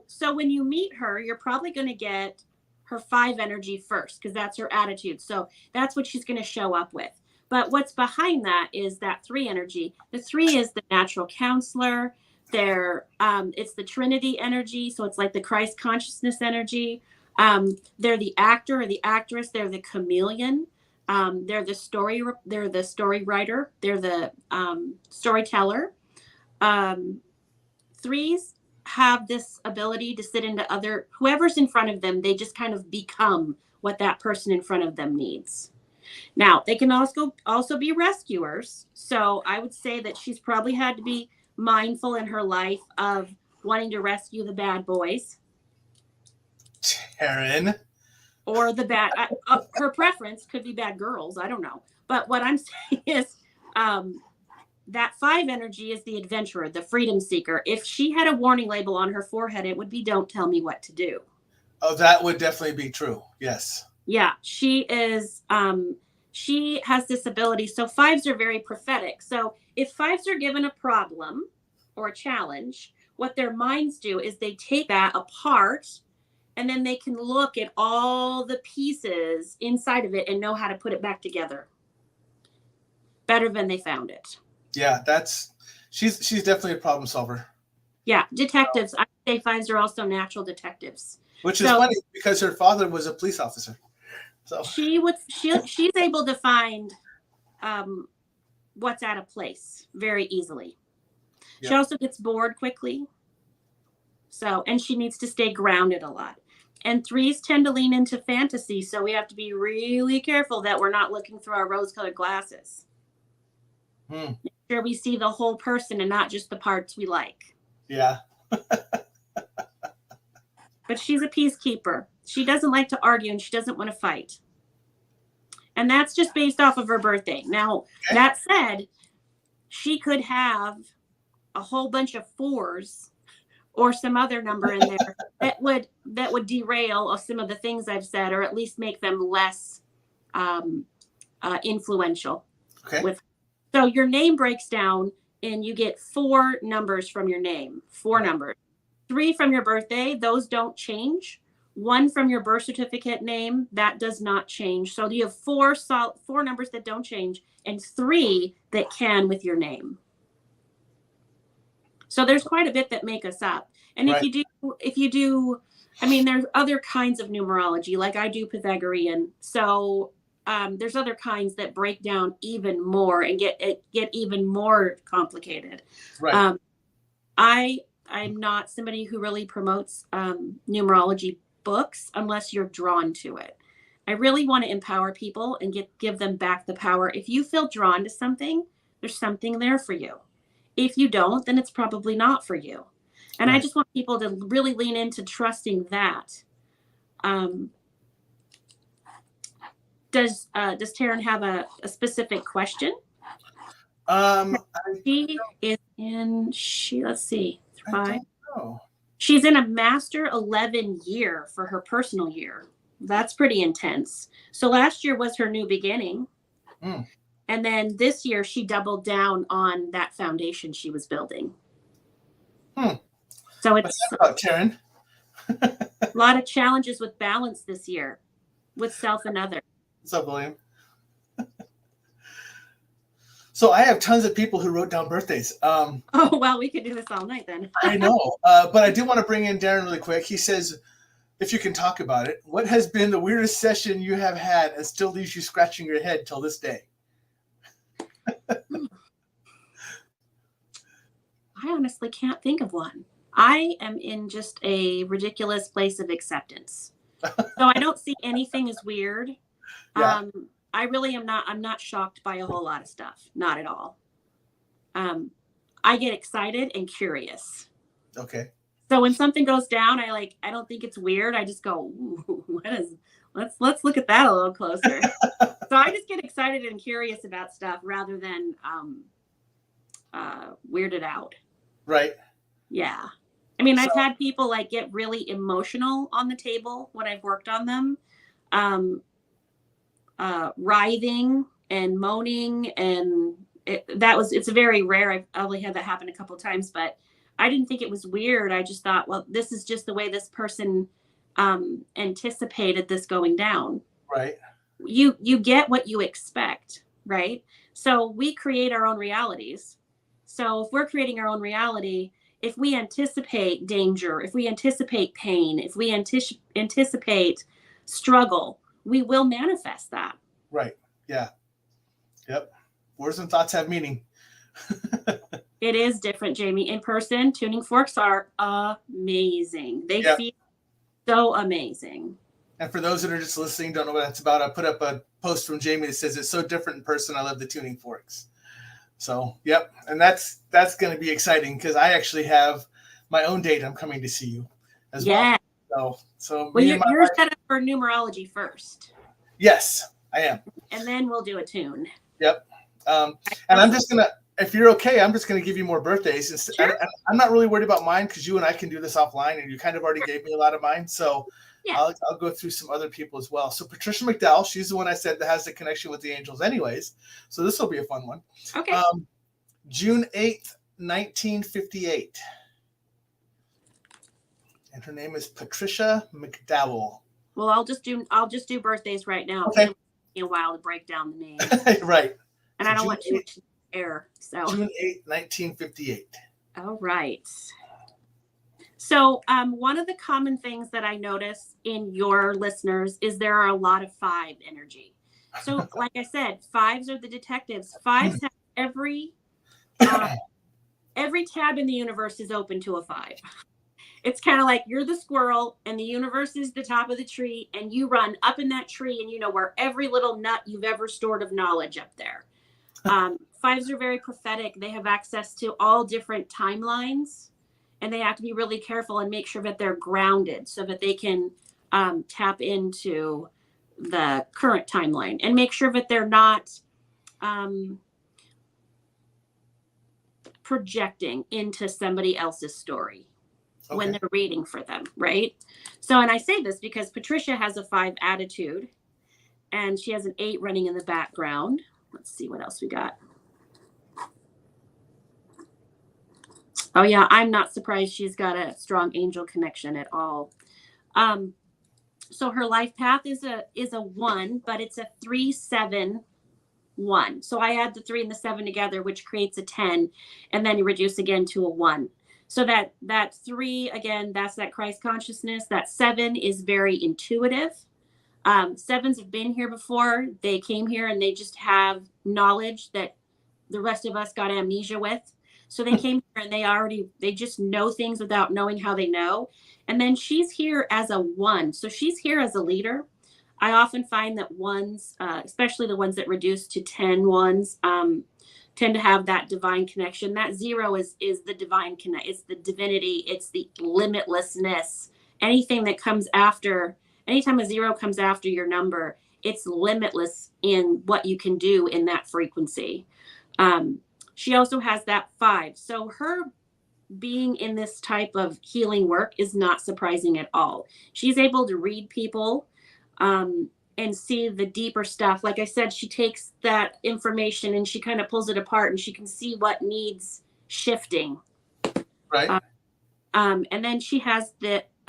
So when you meet her, you're probably going to get her 5 energy first, because that's her attitude. So that's what she's going to show up with. But what's behind that is that 3 energy. The 3 is the natural counselor. It's the Trinity energy. So it's like the Christ consciousness energy. They're the actor or the actress. They're the chameleon. They're the story writer. They're the storyteller. Threes have this ability to sit into whoever's in front of them. They just kind of become what that person in front of them needs. Now, they can also be rescuers. So I would say that she's probably had to be mindful in her life of wanting to rescue the bad boys. Taryn. Or the bad, her preference could be bad girls. I don't know. But what I'm saying is that 5 energy is the adventurer, the freedom seeker. If she had a warning label on her forehead, it would be, don't tell me what to do. Oh, that would definitely be true. Yes. Yeah, she is. She has this ability. So 5s are very prophetic. So if 5s are given a problem or a challenge, what their minds do is they take that apart, and then they can look at all the pieces inside of it and know how to put it back together better than they found it. Yeah, she's definitely a problem solver. Yeah, detectives. I say 5s are also natural detectives. Which is funny because her father was a police officer. So she's able to find what's out of place very easily. Yep. She also gets bored quickly. So, and she needs to stay grounded a lot. And 3s tend to lean into fantasy. So we have to be really careful that we're not looking through our rose-colored glasses. Make sure we see the whole person and not just the parts we like. Yeah. But she's a peacekeeper. She doesn't like to argue and she doesn't want to fight. And that's just based off of her birthday. Now, that said, she could have a whole bunch of 4s or some other number in there that would derail some of the things I've said, or at least make them less influential. Okay. So your name breaks down and you get 4 numbers from your name, 4 numbers. 3 from your birthday, those don't change. 1 from your birth certificate name, that does not change. So you have 4 numbers that don't change and 3 that can with your name. So there's quite a bit that make us up. And if you do, I mean, there's other kinds of numerology, like I do Pythagorean. So there's other kinds that break down even more and get even more complicated. Right. I'm not somebody who really promotes numerology books unless you're drawn to it. I really want to empower people and give them back the power. If you feel drawn to something, there's something there for you. If you don't, then it's probably not for you. And I just want people to really lean into trusting that. Does Taryn have a specific question? She is in, let's see, 5. She's in a master 11 year for her personal year. That's pretty intense. So last year was her new beginning. And then this year she doubled down on that foundation she was building. So it's about Taryn? A lot of challenges with balance this year with self and other. What's up, William? So I have tons of people who wrote down birthdays. Oh, well, we could do this all night then. I know. But I do want to bring in Darren really quick. He says, if you can talk about it, what has been the weirdest session you have had and still leaves you scratching your head till this day? I honestly can't think of one. I am in just a ridiculous place of acceptance. So I don't see anything as weird. Yeah. I really am not. I'm not shocked by a whole lot of stuff. Not at all. I get excited and curious. Okay. So when something goes down, I don't think it's weird. I just go, ooh, let's look at that a little closer. So I just get excited and curious about stuff rather than weirded out. Right. Yeah. I mean, I've had people get really emotional on the table when I've worked on them. Writhing and moaning, and it's very rare. I've only had that happen a couple of times, but I didn't think it was weird. I just thought, well, this is just the way this person anticipated this going down. Right. You get what you expect, right? So we create our own realities. So if we're creating our own reality, if we anticipate danger, if we anticipate pain, if we anticipate struggle, we will manifest that. Right. Yeah. Yep. Words and thoughts have meaning. It is different, Jamie. In person, tuning forks are amazing. They feel so amazing. And for those that are just listening, don't know what that's about, I put up a post from Jamie that says it's so different in person. I love the tuning forks. So, yep. And that's going to be exciting because I actually have my own date. I'm coming to see you as well. So you're set up for numerology first. Yes, I am. And then we'll do a tune. Yep. And I'm just going to, if you're okay, I'm just going to give you more birthdays. Sure. I'm not really worried about mine because you and I can do this offline, and you kind of already gave me a lot of mine. So I'll go through some other people as well. So Patricia McDowell, she's the one I said that has the connection with the angels anyways. So this will be a fun one. Okay. June 8th, 1958. And her name is Patricia McDowell. Well, I'll just do birthdays right now. Okay. It'll take me a while to break down the names. Right. And so I don't want too much error. So June 8th, 1958. All right. So one of the common things that I notice in your listeners is there are a lot of 5 energy. So like I said, 5s are the detectives. 5s have every tab in the universe is open to a 5. It's kind of like you're the squirrel and the universe is the top of the tree, and you run up in that tree and you know where every little nut you've ever stored of knowledge up there. 5s are very prophetic. They have access to all different timelines, and they have to be really careful and make sure that they're grounded so that they can tap into the current timeline and make sure that they're not projecting into somebody else's story when they're reading for them, right? So, and I say this because Patricia has a 5 attitude, and she has an 8 running in the background. Let's see what else we got. Oh yeah, I'm not surprised she's got a strong angel connection at all. So her life path is a 1, but it's a 3-7-1. So I add the 3 and the 7 together, which creates a 10, and then you reduce again to a 1. So that 3, again, that's that Christ consciousness. That 7 is very intuitive. 7s have been here before. They came here and they just have knowledge that the rest of us got amnesia with. So they came here and they just know things without knowing how they know. And then she's here as a 1. So she's here as a leader. I often find that 1s, especially the ones that reduce to 10 1s, tend to have that divine connection. That 0 is the divine connect. It's the divinity. It's the limitlessness. Anything that comes after, anytime a 0 comes after your number, it's limitless in what you can do in that frequency. She also has that 5. So her being in this type of healing work is not surprising at all. She's able to read people and see the deeper stuff. Like I said, she takes that information and she kind of pulls it apart, and she can see what needs shifting. Right. And then she has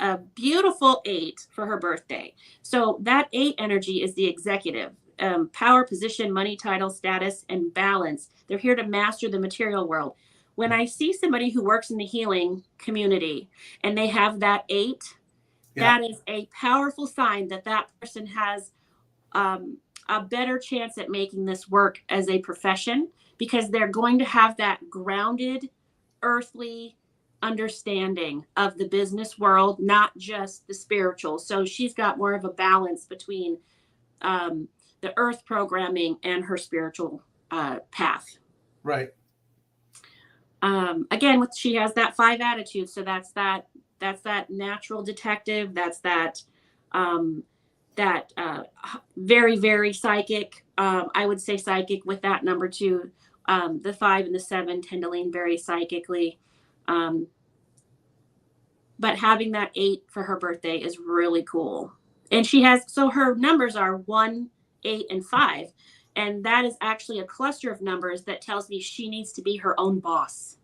a beautiful 8 for her birthday. So that 8 energy is the executive. Power, position, money, title, status, and balance. They're here to master the material world. When I see somebody who works in the healing community and they have that 8, that is a powerful sign that that person has a better chance at making this work as a profession, because they're going to have that grounded, earthly understanding of the business world, not just the spiritual. So she's got more of a balance between the earth programming and her spiritual path. Right. Again, she has that 5 attitude. So that's that natural detective. That's that very, very psychic. I would say psychic with that number 2. The 5 and the 7 tend to lean very psychically. But having that 8 for her birthday is really cool. And so her numbers are 1, 8, and 5. And that is actually a cluster of numbers that tells me she needs to be her own boss.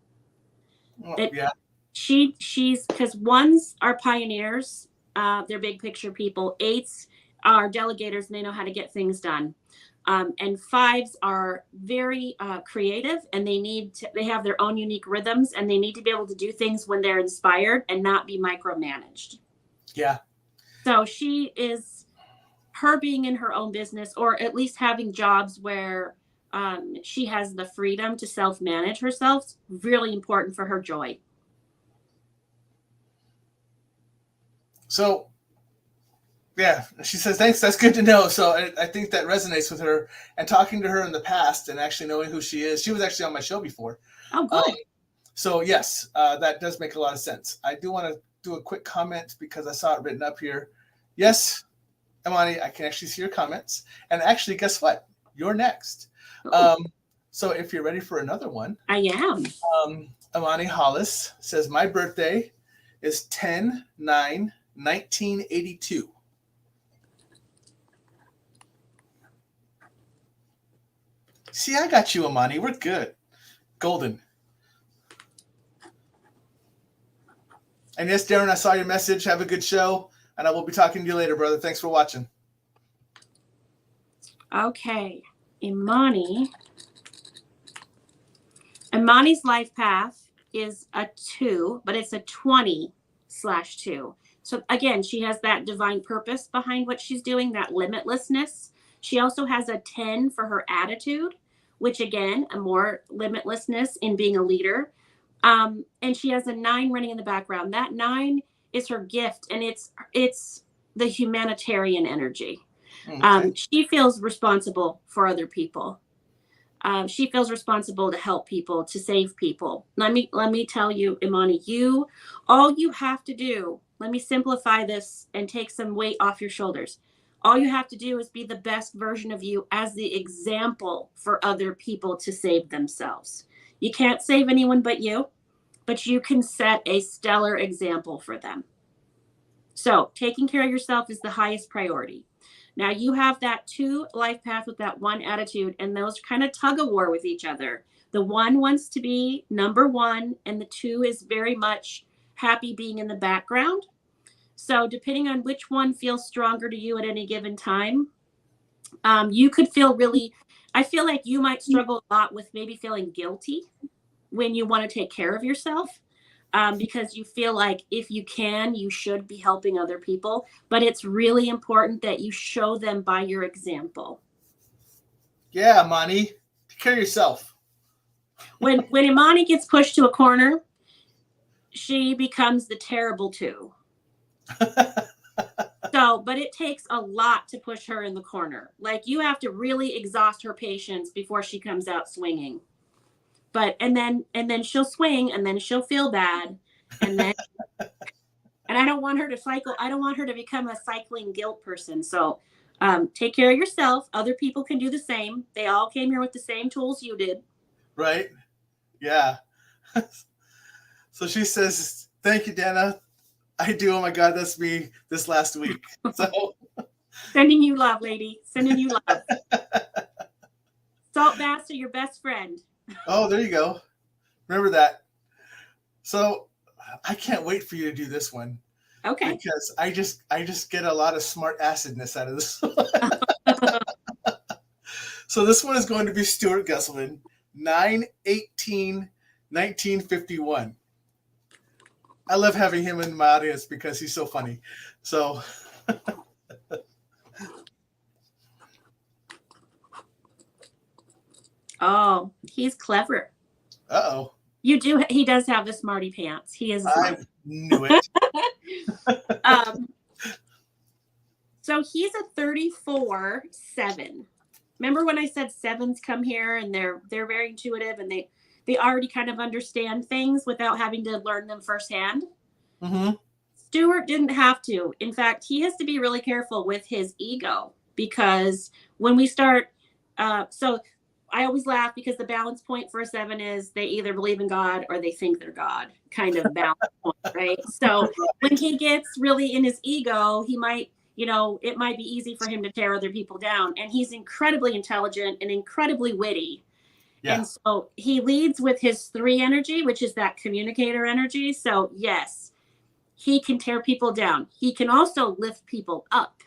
She's because 1s are pioneers. They're big picture people. 8s are delegators and they know how to get things done. And fives are very creative, and they have their own unique rhythms, and they need to be able to do things when they're inspired and not be micromanaged. Yeah. So her being in her own business, or at least having jobs where she has the freedom to self-manage herself, really important for her joy. So, yeah, she says, thanks, that's good to know. So I think that resonates with her, and talking to her in the past and actually knowing who she is. She was actually on my show before. Oh, good. So yes, that does make a lot of sense. I do want to do a quick comment because I saw it written up here. Yes, Imani, I can actually see your comments. And actually, guess what? You're next. So if you're ready for another one. I am. Imani Hollis says, my birthday is 10/9/1982. See, I got you, Imani. We're good. Golden. And yes, Darren, I saw your message. Have a good show. And I will be talking to you later, brother. Thanks for watching. Okay. Imani's life path is a 2, but it's a 20/2. So again, she has that divine purpose behind what she's doing, that limitlessness. She also has a 10 for her attitude, which again, a more limitlessness in being a leader. And she has a 9 running in the background. That 9 is her gift, and it's the humanitarian energy. Okay. She feels responsible for other people. She feels responsible to help people, to save people. Let me tell you, Imani, all you have to do, let me simplify this and take some weight off your shoulders. All you have to do is be the best version of you as the example for other people to save themselves. You can't save anyone but you can set a stellar example for them. So taking care of yourself is the highest priority. Now you have that 2 life path with that 1 attitude, and those kind of tug of war with each other. The 1 wants to be number 1, and the 2 is very much happy being in the background. So depending on which one feels stronger to you at any given time, you could feel I feel like you might struggle a lot with maybe feeling guilty when you want to take care of yourself. Because you feel like if you can, you should be helping other people. But it's really important that you show them by your example. Yeah, Imani, take care of yourself. When Imani gets pushed to a corner, she becomes the terrible 2. But it takes a lot to push her in the corner. Like, you have to really exhaust her patience before she comes out swinging. And then she'll swing, and then she'll feel bad, and I don't want her to cycle. I don't want her to become a cycling guilt person. So take care of yourself. Other people can do the same. They all came here with the same tools you did. Right. Yeah. So she says, thank you, Dana. I do. Oh my God, that's me this last week. So sending you love, lady. Sending you love. Salt baths are your best friend. Oh, there you go. Remember that. So I can't wait for you to do this one. Okay. Because I just get a lot of smart acidness out of this one. So this one is going to be Stuart Gusselman, 9/18/1951. I love having him in my audience because he's so funny. So oh, he's clever. Uh-oh. He does have the smarty pants. He is. I knew it. So he's a 34/7. Remember when I said 7s come here and they're very intuitive, and they already kind of understand things without having to learn them firsthand? Mm-hmm. Stuart didn't have to. In fact, he has to be really careful with his ego, because when we start, so I always laugh because the balance point for a 7 is they either believe in God or they think they're God, kind of balance point, right? So when he gets really in his ego, he might, it might be easy for him to tear other people down. And he's incredibly intelligent and incredibly witty. Yeah. And so he leads with his 3 energy, which is that communicator energy. So yes, he can tear people down. He can also lift people up.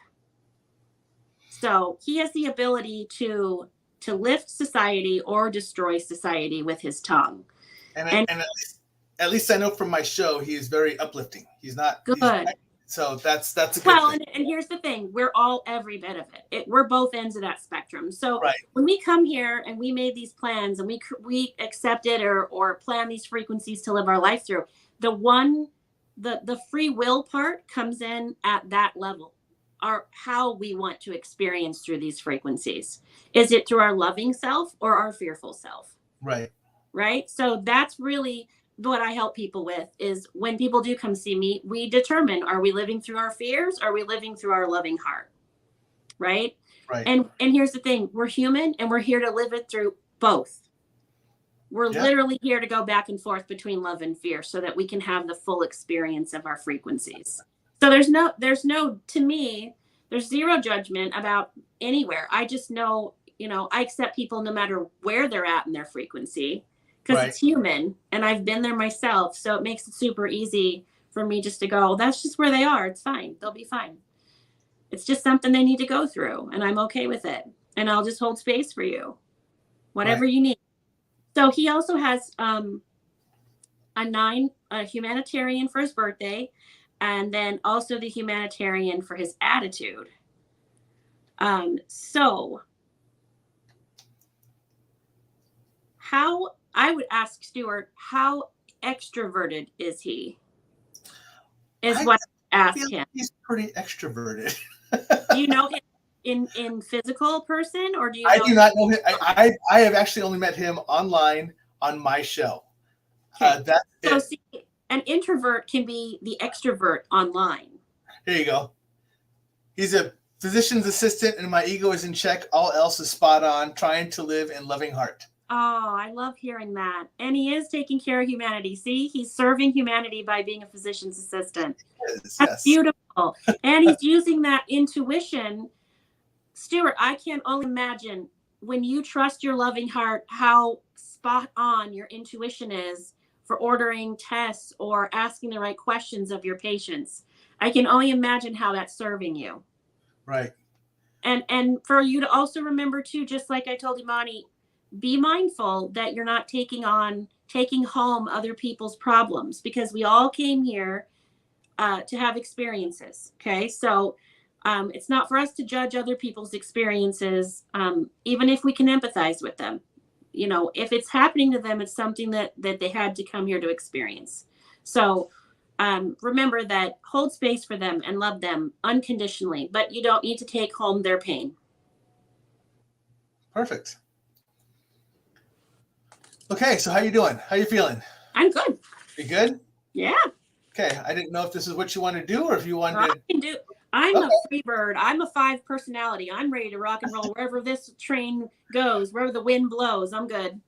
So he has the ability to lift society or destroy society with his tongue. And at least I know from my show, he is very uplifting. He's not good. So that's a good well, thing. And here's the thing. We're all every bit of it. We're both ends of that spectrum. So Right. when we come here and we made these plans and we accepted or plan these frequencies to live our life through, the free will part comes in at that level. How we want to experience through these frequencies. Is it through our loving self or our fearful self? Right. Right. So that's really what I help people with, is when people do come see me, we determine, are we living through our fears? Are we living through our loving heart? Right. Right. And here's the thing. We're human and we're here to live it through both. We're literally here to go back and forth between love and fear so that we can have the full experience of our frequencies. So there's no, to me, there's zero judgment about anywhere. I just know, I accept people no matter where they're at in their frequency, because it's human and I've been there myself. So it makes it super easy for me just to go, that's just where they are. It's fine. They'll be fine. It's just something they need to go through and I'm okay with it. And I'll just hold space for you, whatever you need. So he also has a humanitarian for his birthday, and then also the humanitarian for his attitude. So how, I would ask Stuart, how extroverted is he? What I asked him. He's pretty extroverted. Do you know him in physical person, or do you? I do not know him. I have actually only met him online on my show. Okay. See, an introvert can be the extrovert online. Here you go. He's a physician's assistant, and my ego is in check. All else is spot on. Trying to live in loving heart. Oh, I love hearing that. And he is taking care of humanity. See, he's serving humanity by being a physician's assistant. That's beautiful. And he's using that intuition. Stuart, I can only imagine when you trust your loving heart, how spot on your intuition is for ordering tests or asking the right questions of your patients. I can only imagine how that's serving you. Right. And for you to also remember too, just like I told Imani, be mindful that you're not taking home other people's problems, because we all came here to have experiences. Okay. So it's not for us to judge other people's experiences, even if we can empathize with them. If it's happening to them, it's something that they had to come here to experience. So remember that, hold space for them and love them unconditionally, but you don't need to take home their pain. Perfect. Okay, so how you doing? How you feeling? I'm good. You good? Yeah. Okay, I didn't know if this is what you want to do or if you wanted to. I'm a free bird. I'm a 5 personality. I'm ready to rock and roll wherever this train goes, wherever the wind blows. I'm good.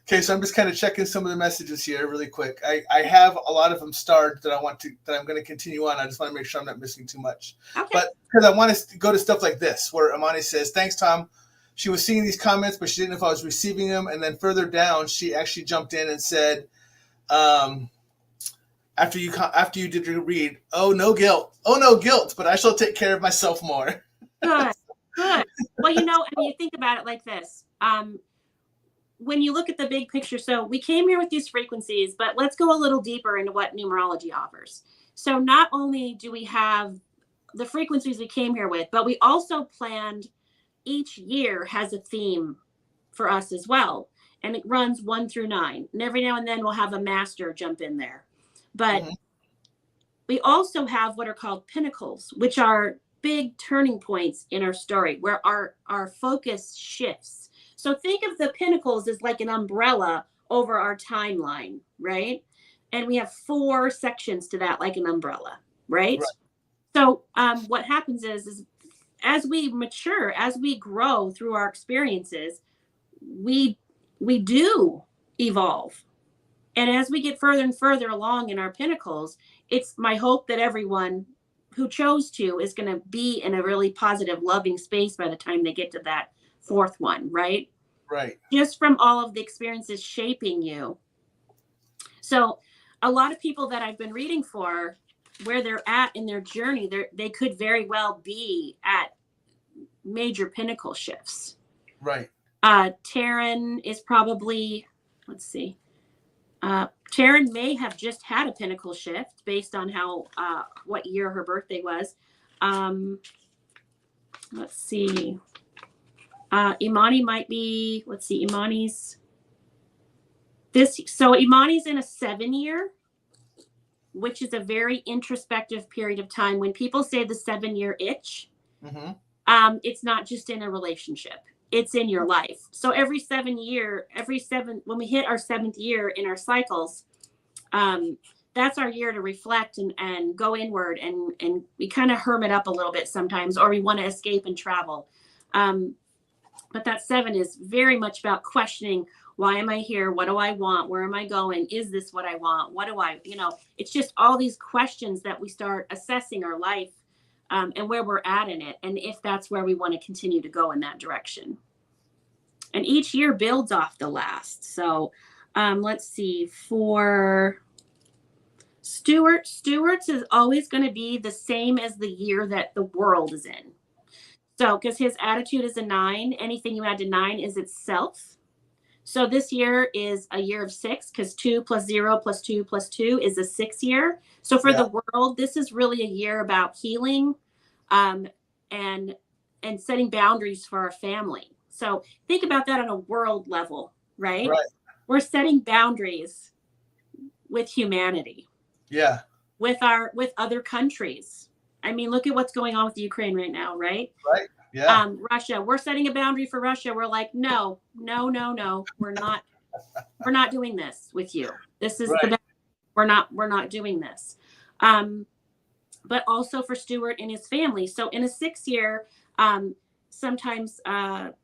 Okay, so I'm just kind of checking some of the messages here really quick. I have a lot of them starred that I'm going to continue on. I just want to make sure I'm not missing too much. Okay. But because I want to go to stuff like this, where Imani says, "Thanks, Tom." She was seeing these comments, but she didn't know if I was receiving them. And then further down, she actually jumped in and said, after you did your read, oh, no guilt, but I shall take care of myself more. Good. Well, you think about it like this. When you look at the big picture, so we came here with these frequencies, but let's go a little deeper into what numerology offers. So not only do we have the frequencies we came here with, but we also planned, each year has a theme for us as well. And it runs 1 through 9. And every now and then we'll have a master jump in there. But we also have what are called pinnacles, which are big turning points in our story where our focus shifts. So think of the pinnacles as like an umbrella over our timeline, right? And we have 4 sections to that, like an umbrella, right? So what happens is as we mature, as we grow through our experiences, we do evolve. And as we get further and further along in our pinnacles, it's my hope that everyone who chose to is going to be in a really positive, loving space by the time they get to that 4th one, right? Right. Just from all of the experiences shaping you. So a lot of people that I've been reading for, where they're at in their journey, they could very well be at major pinnacle shifts. Right. Taryn is probably, let's see. Taryn may have just had a pinnacle shift based on how what year her birthday was. Let's see. Imani might be, let's see, Imani's Imani's in a 7-year, which is a very introspective period of time. When people say the 7-year itch, it's not just in a relationship, it's in your life. So when we hit our 7th year in our cycles, that's our year to reflect and go inward, and we kind of hermit up a little bit sometimes, or we want to escape and travel. But that 7 is very much about questioning, why am I here? What do I want? Where am I going? Is this what I want? What do I, it's just all these questions that we start assessing our life, and where we're at in it, and if that's where we want to continue to go in that direction. And each year builds off the last. So let's see, for Stewart's is always going to be the same as the year that the world is in. So because his attitude is a 9, anything you add to 9 is itself. So this year is a year of 6, because 2 + 0 + 2 + 2 is a 6 year. So for the world, this is really a year about healing, and setting boundaries for our family. So think about that on a world level, right? We're setting boundaries with humanity. Yeah. With other countries. I mean, look at what's going on with Ukraine right now, right? Right. Yeah. Russia, we're setting a boundary for Russia. We're like, no, we're not doing this with you. This is we're not doing this. But also for Stewart and his family. So in a 6 year, sometimes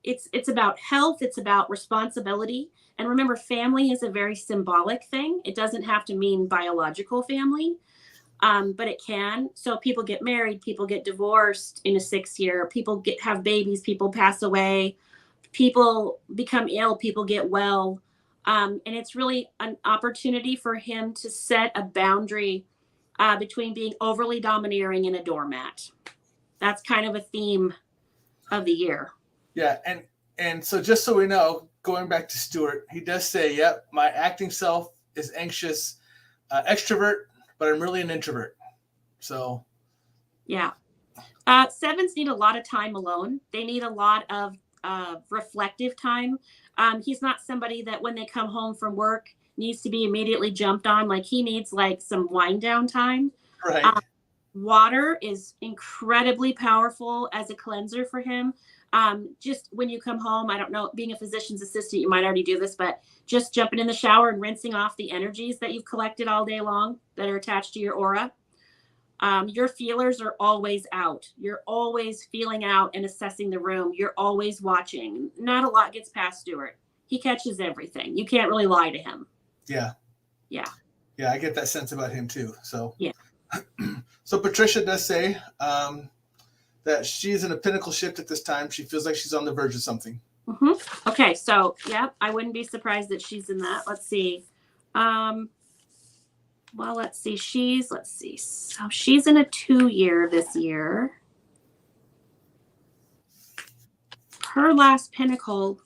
it's about health, it's about responsibility. And remember, family is a very symbolic thing. It doesn't have to mean biological family. But it can. So people get married, people get divorced in a 6 year, people have babies, people pass away, people become ill, people get well. And it's really an opportunity for him to set a boundary between being overly domineering and a doormat. That's kind of a theme of the year. Yeah. And so just so we know, going back to Stewart, he does say, yep, my acting self is anxious, extrovert, but I'm really an introvert. So, yeah. 7s need a lot of time alone. They need a lot of reflective time. He's not somebody that when they come home from work needs to be immediately jumped on. Like, he needs like some wind down time. Right. Water is incredibly powerful as a cleanser for him. Just when you come home, I don't know, being a physician's assistant, you might already do this, but just jumping in the shower and rinsing off the energies that you've collected all day long that are attached to your aura. Your feelers are always out. You're always feeling out and assessing the room. You're always watching. Not a lot gets past Stewart. He catches everything. You can't really lie to him. Yeah. Yeah. Yeah, I get that sense about him too. So, yeah. So Patricia does say, that she's in a pinnacle shift at this time. She feels like she's on the verge of something. Mm-hmm. Okay, so yeah, I wouldn't be surprised that she's in that. Let's see. Well, let's see. So she's in a 2 year this year. Her last pinnacle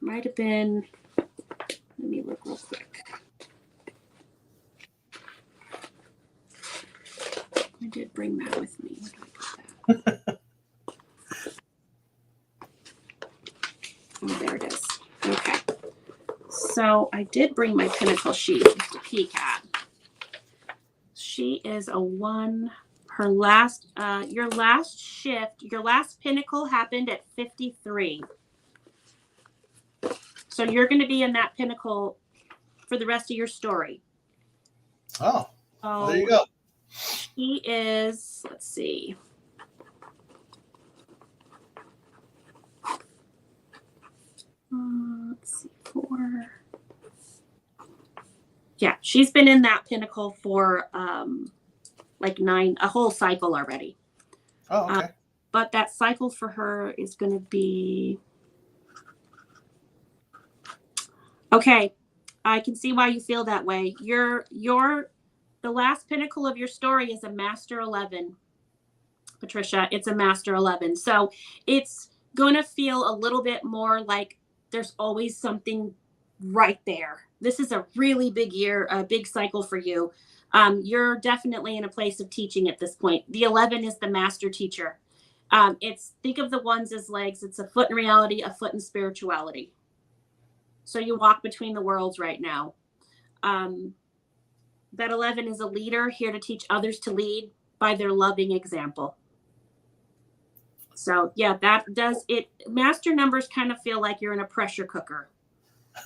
might have been. Let me look real quick. I did bring that with me. Where did I put that? Oh, there it is. Okay. So I did bring my pinnacle sheet to peek at. She is a 1. Her last, your last shift, your last pinnacle happened at 53. So you're going to be in that pinnacle for the rest of your story. Oh, well, there you go. She is, let's see. Let's see, 4. Yeah, she's been in that pinnacle for like 9, a whole cycle already. Oh, okay. But that cycle for her is going to be. Okay, I can see why you feel that way. Your The last pinnacle of your story is a Master 11. Patricia, it's a Master 11. So it's going to feel a little bit more like there's always something right there. This is a really big year, a big cycle for you. You're definitely in a place of teaching at this point. The 11 is the master teacher. Think of the ones as legs. It's a foot in reality, a foot in spirituality. So you walk between the worlds right now. That 11 is a leader here to teach others to lead by their loving example. So yeah, that does it. Master numbers kind of feel like you're in a pressure cooker,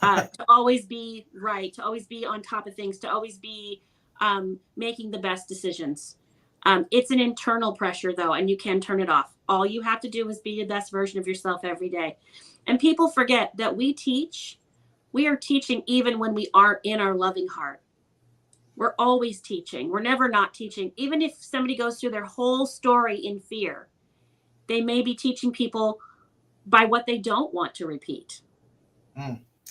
to always be right, to always be on top of things, to always be making the best decisions. It's an internal pressure though, and you can turn it off. All you have to do is be the best version of yourself every day. And people forget that we are teaching even when we aren't in our loving heart. We're always teaching. We're never not teaching. Even if somebody goes through their whole story in fear, they may be teaching people by what they don't want to repeat.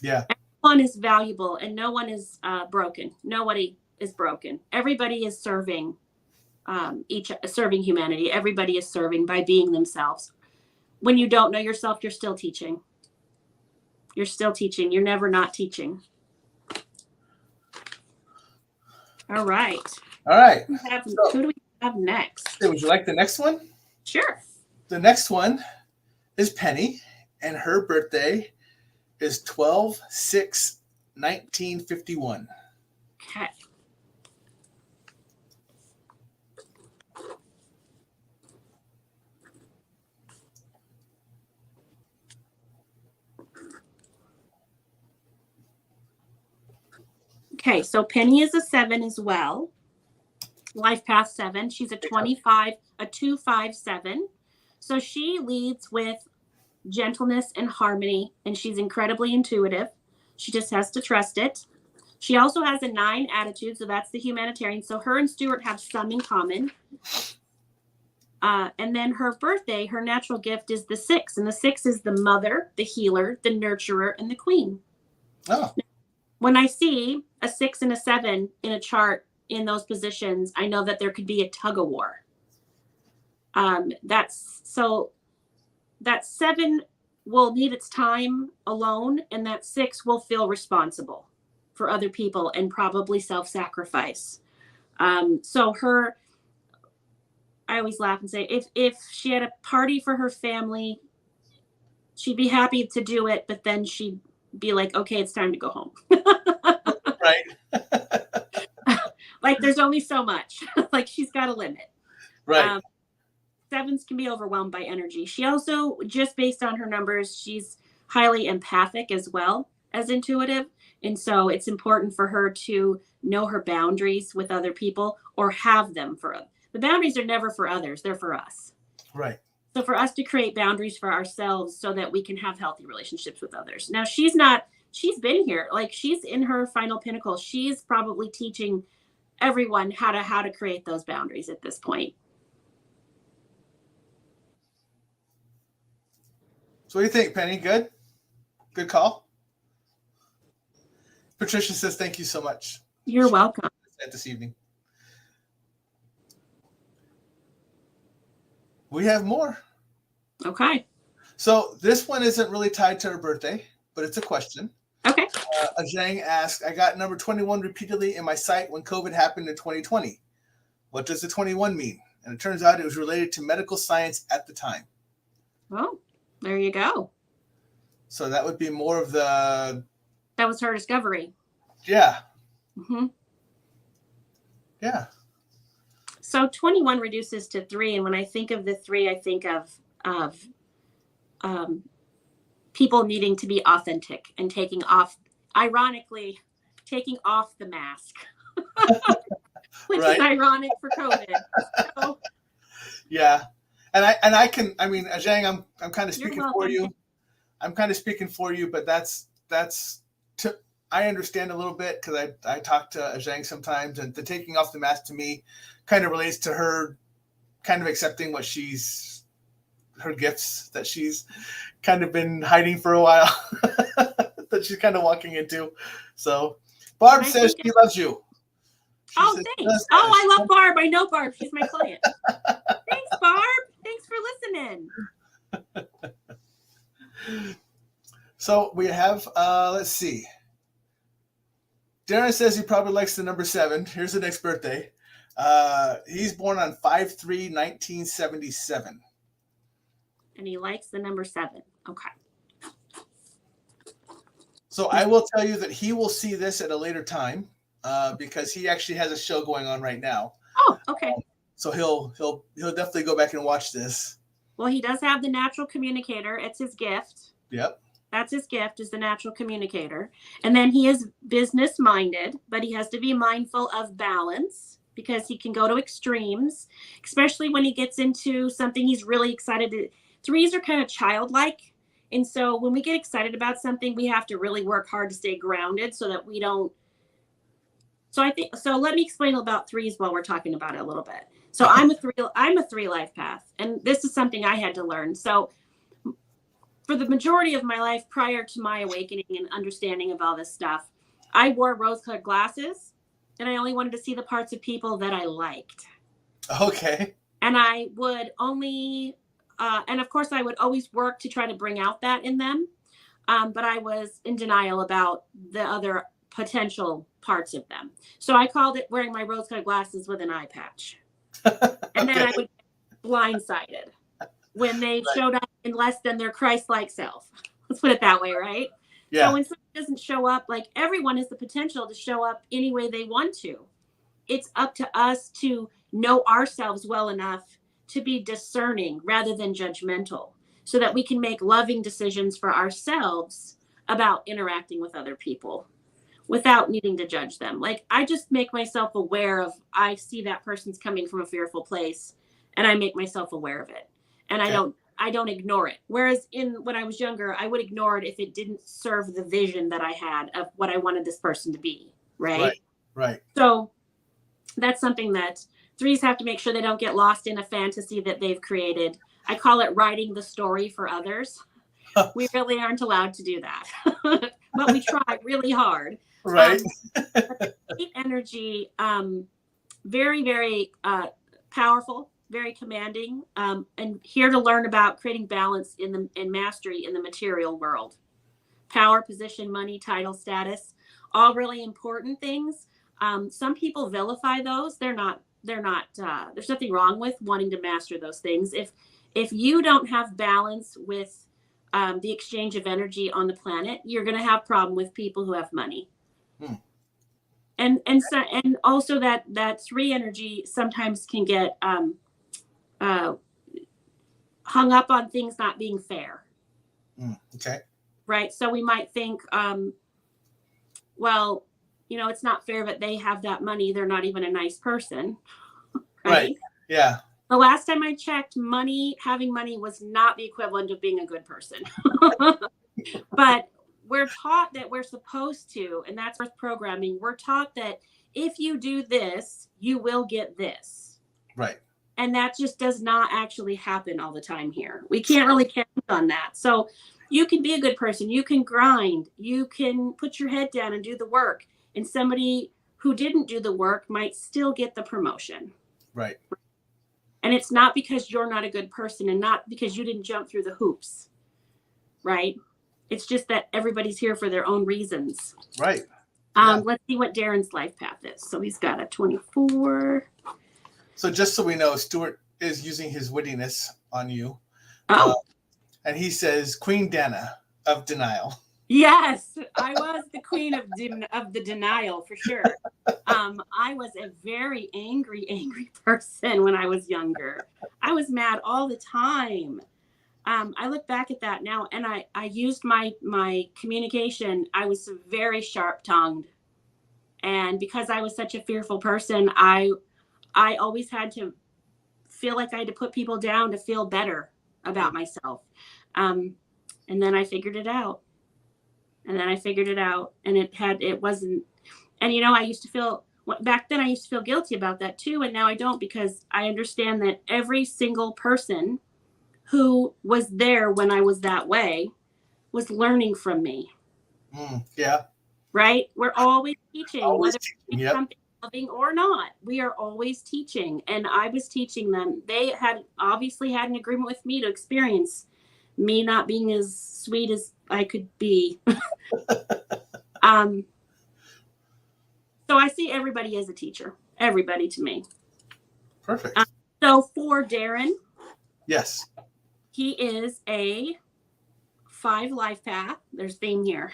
Yeah. Everyone is valuable and no one is broken. Nobody is broken. Everybody is serving serving humanity. Everybody is serving by being themselves. When you don't know yourself, you're still teaching. You're still teaching. You're never not teaching. All right. All right. Who do we have next? Would you like the next one? Sure. The next one is Penny, and her birthday is 12/6/1951. Okay. Okay, so Penny is a 7 as well. Life path 7. She's a 257. So she leads with gentleness and harmony, and she's incredibly intuitive. She just has to trust it. She also has a 9 attitude, so that's the humanitarian. So her and Stuart have some in common. And then her birthday, her natural gift is the 6, and the 6 is the mother, the healer, the nurturer, and the queen. Oh. When I see a 6 and a 7 in a chart in those positions, I know that there could be a tug of war. That 7 will need its time alone, and that 6 will feel responsible for other people and probably self-sacrifice. So I always laugh and say, if she had a party for her family, she'd be happy to do it, but then she'd be like, okay, it's time to go home. Right. Like there's only so much. Like she's got a limit. Right. 7s can be overwhelmed by energy. She also, just based on her numbers, she's highly empathic as well as intuitive. And so it's important for her to know her boundaries with other people or have them the boundaries are never for others. They're for us. Right. So for us to create boundaries for ourselves so that we can have healthy relationships with others. Now she's been here, like she's in her final pinnacle. She's probably teaching everyone how to create those boundaries at this point. So what do you think, Penny? Good? Good call? Patricia says thank you so much. You're welcome. This evening. We have more. Okay. So this one isn't really tied to her birthday, but it's a question. Okay. Zhang asked, I got number 21 repeatedly in my sight when COVID happened in 2020. What does the 21 mean? And it turns out it was related to medical science at the time. Well, there you go. So that would be more of the... That was her discovery. Yeah. Mm-hmm. Yeah. So 21 reduces to 3. And when I think of the 3, I think of people needing to be authentic and taking off the mask, which right. is ironic for COVID. So, yeah. Zhang, I'm kind of speaking for you. I'm kind of speaking for you, but I understand a little bit because I talk to Zhang sometimes, and the taking off the mask to me kind of relates to her kind of accepting her gifts that she's kind of been hiding for a while that she's kind of walking into. So Barb says she loves you. Oh, thanks. Oh, I love Barb. I know Barb. She's my client. Thanks, Barb. Thanks for listening. So we have, let's see. Darren says he probably likes the number 7. Here's the next birthday. He's born on 5/3/1977. And he likes the number 7. Okay. So I will tell you that he will see this at a later time because he actually has a show going on right now. Oh, okay. So he'll definitely go back and watch this. Well, he does have the natural communicator. It's his gift. Yep. That's his gift, is the natural communicator. And then he is business minded, but he has to be mindful of balance because he can go to extremes, especially when he gets into something he's really excited to. 3s are kind of childlike. And so when we get excited about something, we have to really work hard to stay grounded so that we don't. So let me explain about 3s while we're talking about it a little bit. So I'm a 3 life path, and this is something I had to learn. So for the majority of my life prior to my awakening and understanding of all this stuff, I wore rose-colored glasses, and I only wanted to see the parts of people that I liked. Okay. And I would only, and of course I would always work to try to bring out that in them. But I was in denial about the other potential parts of them. So I called it wearing my rose-colored glasses with an eye patch. And then I would get blindsided when they showed up in less than their Christ-like self. Let's put it that way, right? Yeah. So when someone doesn't show up, like everyone has the potential to show up any way they want to. It's up to us to know ourselves well enough to be discerning rather than judgmental so that we can make loving decisions for ourselves about interacting with other people without needing to judge them. Like I just make myself aware of, I see that person's coming from a fearful place and I make myself aware of it. And I don't ignore it. Whereas when I was younger, I would ignore it if it didn't serve the vision that I had of what I wanted this person to be. Right. So that's something that 3s have to make sure they don't get lost in a fantasy that they've created. I call it writing the story for others. We really aren't allowed to do that, but we try really hard. Right. The 8 energy, very, very powerful, very commanding, and here to learn about creating balance and mastery in the material world. Power, position, money, title, status, all really important things. Some people vilify those. They're not, there's nothing wrong with wanting to master those things. If you don't have balance with the exchange of energy on the planet, you're going to have problem with people who have money. And also that 3 energy sometimes can get hung up on things not being fair. Okay. Right. So we might think, well, it's not fair that they have that money. They're not even a nice person. Right. Yeah. The last time I checked, having money was not the equivalent of being a good person. But we're taught that we're supposed to, and that's with programming. We're taught that if you do this, you will get this. Right. And that just does not actually happen all the time here. We can't really count on that. So you can be a good person. You can grind. You can put your head down and do the work. And somebody who didn't do the work might still get the promotion. Right. And it's not because you're not a good person and not because you didn't jump through the hoops. Right. It's just that everybody's here for their own reasons. Right. Let's see what Darren's life path is. So he's got a 24. So just so we know, Stuart is using his wittiness on you. Oh. And he says, Queen Dana of denial. Yes, I was the queen of the denial for sure. I was a very angry person when I was younger. I was mad all the time. I look back at that now, and I used my communication. I was very sharp-tongued, and because I was such a fearful person, I always had to feel like I had to put people down to feel better about myself. And then I figured it out. And it wasn't, and I used to feel, back then I used to feel guilty about that too. And now I don't, because I understand that every single person who was there when I was that way was learning from me. Yeah. Right? We're always teaching. Always teaching, yep. loving or not, we are always teaching. And I was teaching them. They had obviously had an agreement with me to experience me not being as sweet as I could be. So I see everybody as a teacher, everybody to me. Perfect. So for Darren, Yes. he is a 5 life path. There's theme here.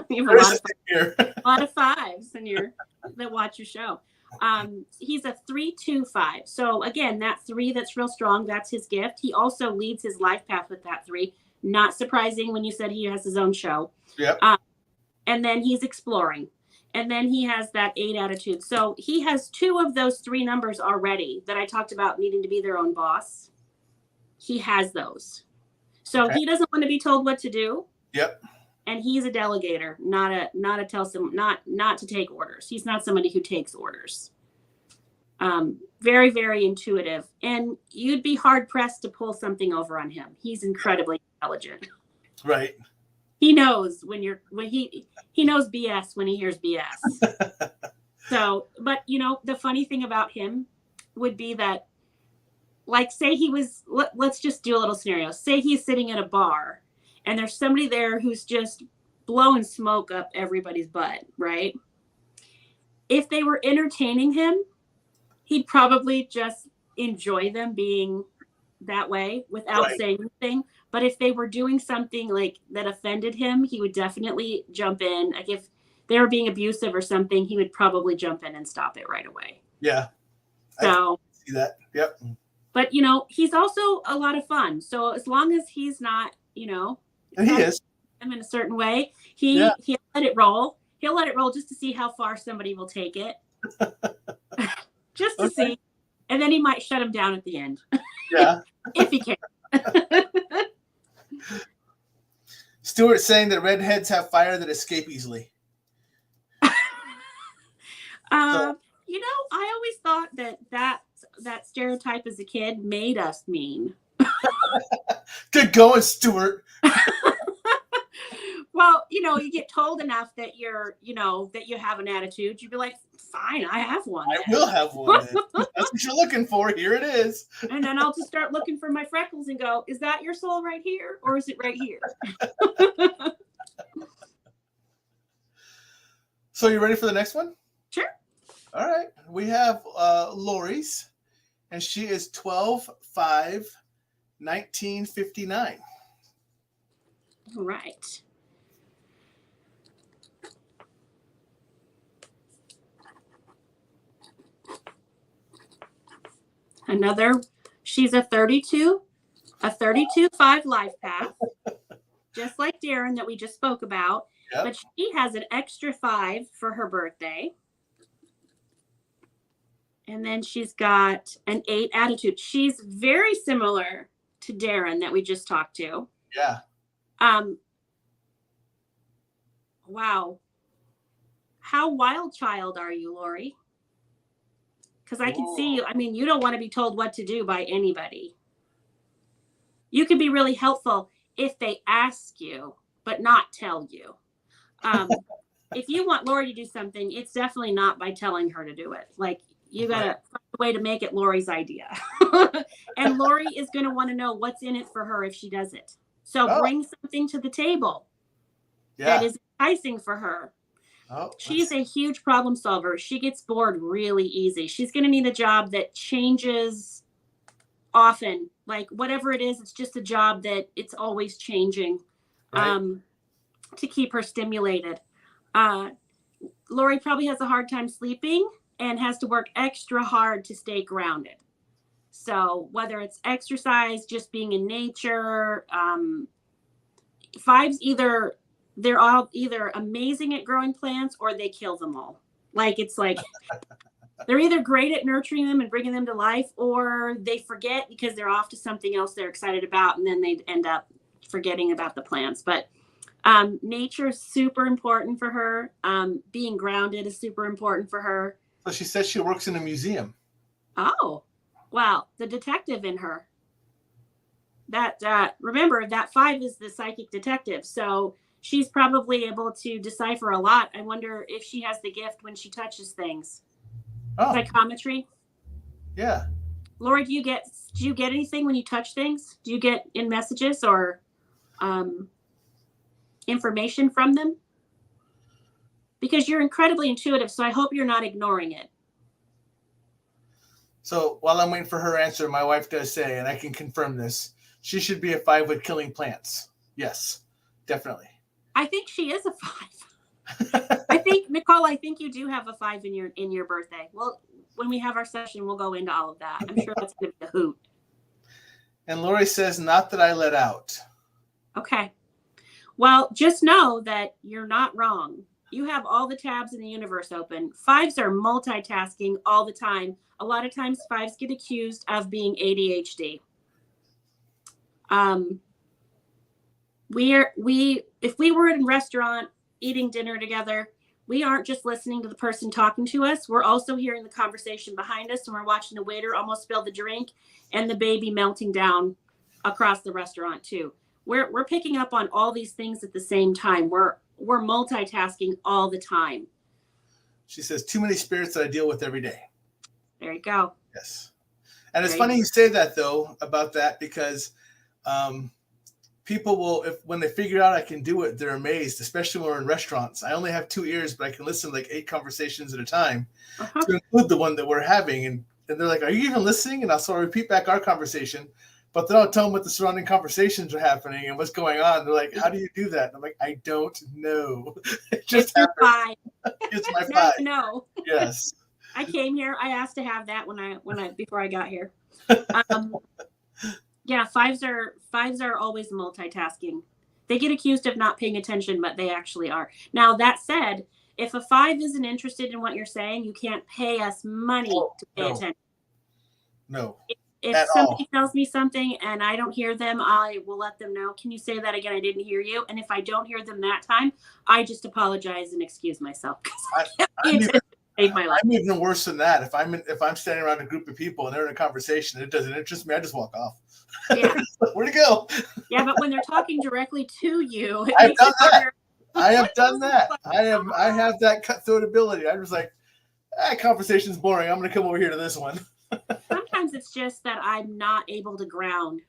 You have a lot of 5s in your that watch your show. He's a 3-2-5. So again, that 3 that's real strong, that's his gift. He also leads his life path with that 3. Not surprising when you said he has his own show. Yep. And then he's exploring. And then he has that 8 attitude. So he has 2 of those 3 numbers already that I talked about needing to be their own boss. He has those. So he doesn't want to be told what to do. Yep. And he's a delegator, not to take orders. He's not somebody who takes orders. Very, very intuitive. And you'd be hard pressed to pull something over on him. He's incredibly intelligent. Right. He knows he knows BS when he hears BS. So, but the funny thing about him would be that, like, say let's just do a little scenario. Say he's sitting at a bar and there's somebody there who's just blowing smoke up everybody's butt, right? If they were entertaining him, he'd probably just enjoy them being that way without saying anything. But if they were doing something like that offended him, he would definitely jump in. Like if they were being abusive or something, he would probably jump in and stop it right away. Yeah. So I see that. Yep. But he's also a lot of fun. So as long as he's not, and he is. him in a certain way, he'll let it roll. He'll let it roll just to see how far somebody will take it. Just to see. And then he might shut him down at the end. Yeah. If he can. Stuart saying that redheads have fire that escape easily. I always thought that stereotype as a kid made us mean. Good going, Stuart. Well, you get told enough that that you have an attitude. You'd be like, fine, I have one. I will have one. That's what you're looking for. Here it is. And then I'll just start looking for my freckles and go, is that your soul right here? Or is it right here? So you ready for the next one? Sure. All right. We have Lori's, and she is 12/5/1959. All right. She's a 32/5 life path, just like Darren that we just spoke about. Yep. But she has an extra 5 for her birthday. And then she's got an 8 attitude. She's very similar to Darren that we just talked to. Yeah. Wow. How wild child are you, Lori? Because I can see you. I mean, you don't want to be told what to do by anybody. You can be really helpful if they ask you, but not tell you. If you want Lori to do something, it's definitely not by telling her to do it. Like, you got to find a way to make it Lori's idea. And Lori is going to want to know what's in it for her if she does it. So bring something to the table that is enticing for her. She's a huge problem solver. She gets bored really easy. She's going to need a job that changes often. Like whatever it is, it's just a job that it's always changing to keep her stimulated. Lori probably has a hard time sleeping and has to work extra hard to stay grounded. So whether it's exercise, just being in nature, 5s they're all either amazing at growing plants or they kill them all. Like it's like they're either great at nurturing them and bringing them to life, or they forget because they're off to something else they're excited about, and then they end up forgetting about the plants. But nature is super important for her. Being grounded is super important for her. So she says she works in a museum. Oh, wow. The detective in her. Remember, that 5 is the psychic detective. So she's probably able to decipher a lot. I wonder if she has the gift when she touches things. Oh, Psychometry. yeah. Lori, do you get anything when you touch things? Do you get in messages or information from them? Because you're incredibly intuitive, so I hope you're not ignoring it. So while I'm waiting for her answer, my wife does say, and I can confirm this, she should be a 5 with killing plants. Yes, definitely. I think she is a 5. I think, Nicole, I think you do have a 5 in your birthday. Well, when we have our session, we'll go into all of that. I'm sure that's going to be a hoot. And Lori says, not that I let out. Okay. Well, just know that you're not wrong. You have all the tabs in the universe open. 5s are multitasking all the time. A lot of times 5s get accused of being ADHD. If we were in a restaurant eating dinner together, we aren't just listening to the person talking to us. We're also hearing the conversation behind us, and we're watching the waiter almost spill the drink and the baby melting down across the restaurant too. We're picking up on all these things at the same time. We're multitasking all the time. She says, too many spirits that I deal with every day. There you go. Yes. And it's funny you say that, though, about that, because people will, when they figure out I can do it, they're amazed, especially when we're in restaurants. I only have 2 ears, but I can listen to like 8 conversations at a time to include the one that we're having. And they're like, are you even listening? And I'll sort of repeat back our conversation, but then I'll tell them what the surrounding conversations are happening and what's going on. They're like, how do you do that? And I'm like, I don't know. It just happens. It's my 5. No. Yes. I came here. I asked to have that before I got here. Yeah, 5s are always multitasking. They get accused of not paying attention, but they actually are. Now, that said, if a 5 isn't interested in what you're saying, you can't pay us money to pay attention. No. If somebody tells me something and I don't hear them, I will let them know. Can you say that again? I didn't hear you. And if I don't hear them that time, I just apologize and excuse myself. I'm even worse than that. If I'm standing around a group of people and they're in a conversation and it doesn't interest me, I just walk off. Yeah. Where'd it go? Yeah, but when they're talking directly to you, I've done that. I have done that. I have that cutthroat ability. I'm just like, conversation's boring. I'm going to come over here to this one. Sometimes it's just that I'm not able to ground.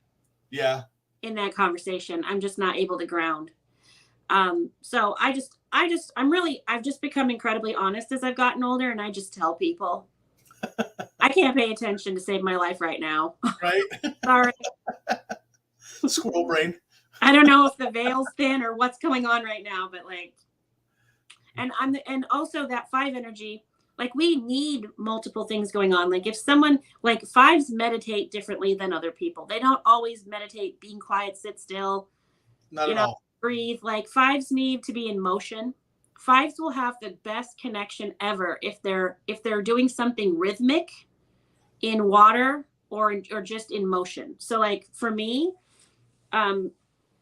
Yeah. In that conversation, I'm just not able to ground. So I've just become incredibly honest as I've gotten older, and I just tell people I can't pay attention to save my life right now. Right. Sorry. Squirrel brain. I don't know if the veil's thin or what's going on right now, but and also that 5 energy, like we need multiple things going on. Like if someone, like 5s meditate differently than other people. They don't always meditate being quiet, sit still, Not at all. Breathe. Like 5s need to be in motion. 5s will have the best connection ever if they're doing something rhythmic in water or just in motion. So like for me,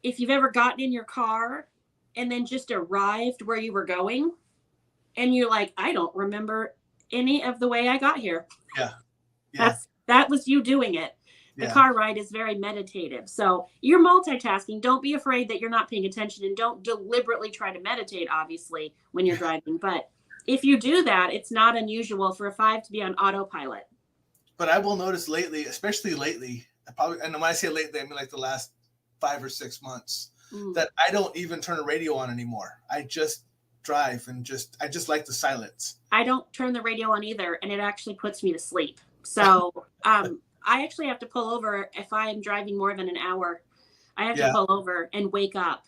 if you've ever gotten in your car and then just arrived where you were going and you're like, I don't remember any of the way I got here. Yeah. That was you doing it. The car ride is very meditative. So you're multitasking. Don't be afraid that you're not paying attention, and don't deliberately try to meditate, obviously, when you're driving. But if you do that, it's not unusual for a 5 to be on autopilot. But I will notice lately, especially lately, and when I say lately, I mean like the last 5 or 6 months, that I don't even turn the radio on anymore. I just drive and I just like the silence. I don't turn the radio on either, and it actually puts me to sleep. So I actually have to pull over if I am driving more than an hour. I have to pull over and wake up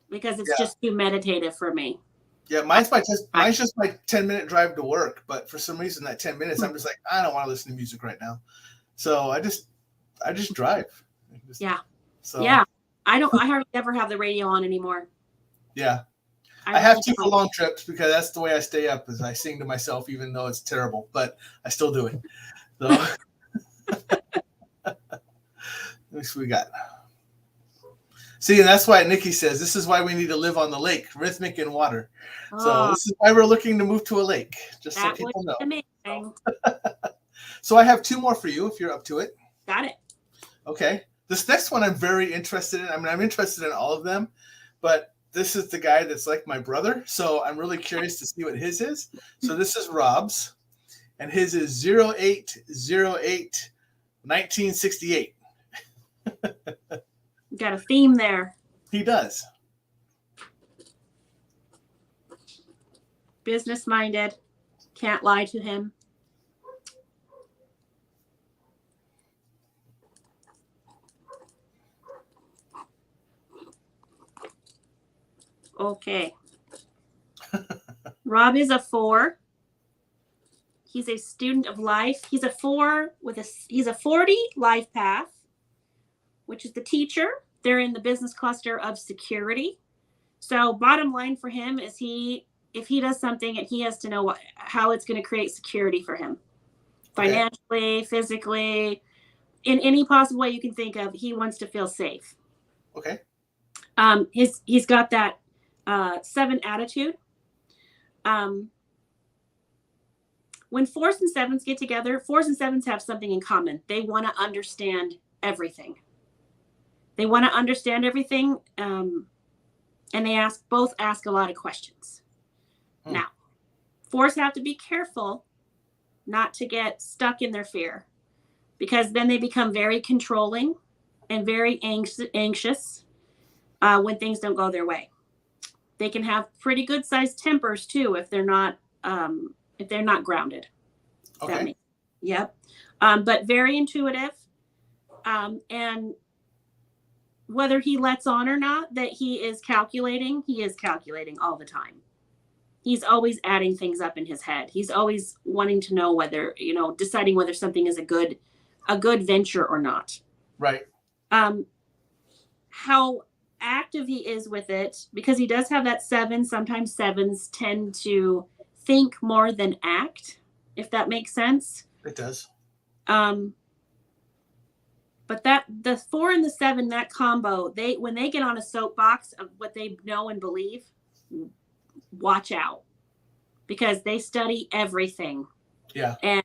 because it's just too meditative for me. Yeah, mine's just my 10-minute drive to work, but for some reason that 10 minutes, I'm just like, I don't want to listen to music right now. So I just drive. I hardly ever have the radio on anymore. Yeah. I have to for long trips because that's the way I stay up, is I sing to myself, even though it's terrible, but I still do it. So let's see what we got. See, and that's why Nikki says this is why we need to live on the lake, rhythmic in water. So this is why we're looking to move to a lake, just so people know. Amazing. So I have 2 more for you if you're up to it. Got it. Okay. This next one I'm very interested in. I mean, I'm interested in all of them, but this is the guy that's like my brother. So I'm really curious to see what his is. So this is Rob's. and his is 0808-1968. Got a theme there. He does. Business minded. Can't lie to him. Okay. Rob is a 4. He's a student of life. He's a 4 he's a 40 life path, which is the teacher. They're in the business cluster of security. So bottom line for him is if he does something, and he has to know how it's going to create security for him, financially, physically, in any possible way you can think of. He wants to feel safe. Okay. He's got that 7 attitude. When 4s and 7s get together, 4s and 7s have something in common. They want to understand everything. They want to understand everything, and they both ask a lot of questions. Now, 4s have to be careful not to get stuck in their fear, because then they become very controlling and very anxious when things don't go their way. They can have pretty good sized tempers too if they're not grounded. Okay. Yep. But very intuitive, and whether he lets on or not that he is calculating all the time. He's always adding things up in his head. He's always wanting to know whether, deciding whether something is a good venture or not. Right. How active he is with it, because he does have that 7. Sometimes 7s tend to think more than act, if that makes sense. It does. But the 4 and the 7, that combo, when they get on a soapbox of what they know and believe, watch out, because they study everything. Yeah. And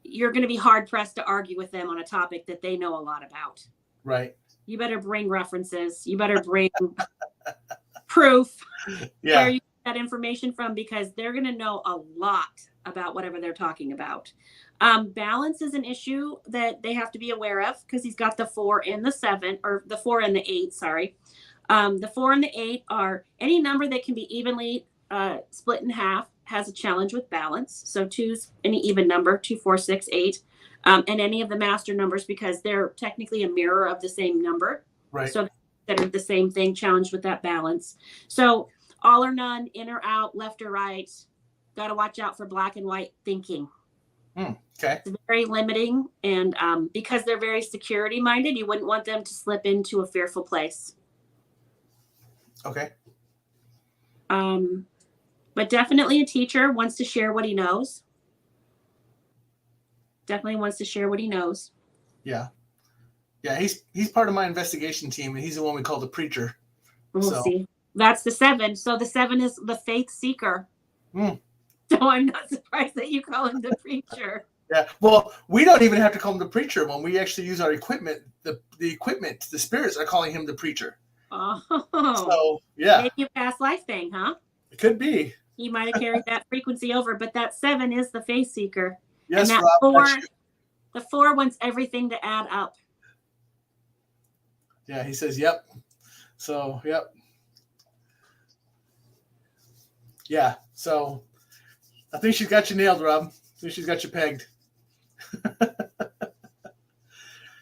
you're going to be hard pressed to argue with them on a topic that they know a lot about. Right. You better bring references. You better bring proof where you get that information from, because they're going to know a lot about whatever they're talking about. Balance is an issue that they have to be aware of, because he's got the 4 and the 7, or the 4 and the 8, sorry. The 4 and the 8 are any number that can be evenly split in half has a challenge with balance. So 2's any even number, 2, 4, 6, 8, and any of the master numbers, because they're technically a mirror of the same number. Right. So that are the same thing, challenged with that balance. So all or none, in or out, left or right. Got to watch out for black and white thinking. Okay. It's very limiting, and because they're very security minded, you wouldn't want them to slip into a fearful place. Okay. But definitely a teacher, wants to share what he knows. Definitely wants to share what he knows. Yeah. Yeah, he's part of my investigation team, and he's the one we call the preacher. We'll see. That's the 7. So the 7 is the faith seeker. So I'm not surprised that you call him the preacher. Yeah. Well, we don't even have to call him the preacher when we actually use our equipment. The equipment, the spirits are calling him the preacher. Oh. So, yeah. Maybe a past life thing, huh? It could be. He might have carried that frequency over, but that 7 is the faith seeker. Yes, and that Rob, 4, the 4 wants everything to add up. Yeah, he says, yep. So, yep. Yeah, so I think she's got you nailed, Rob. I think she's got you pegged.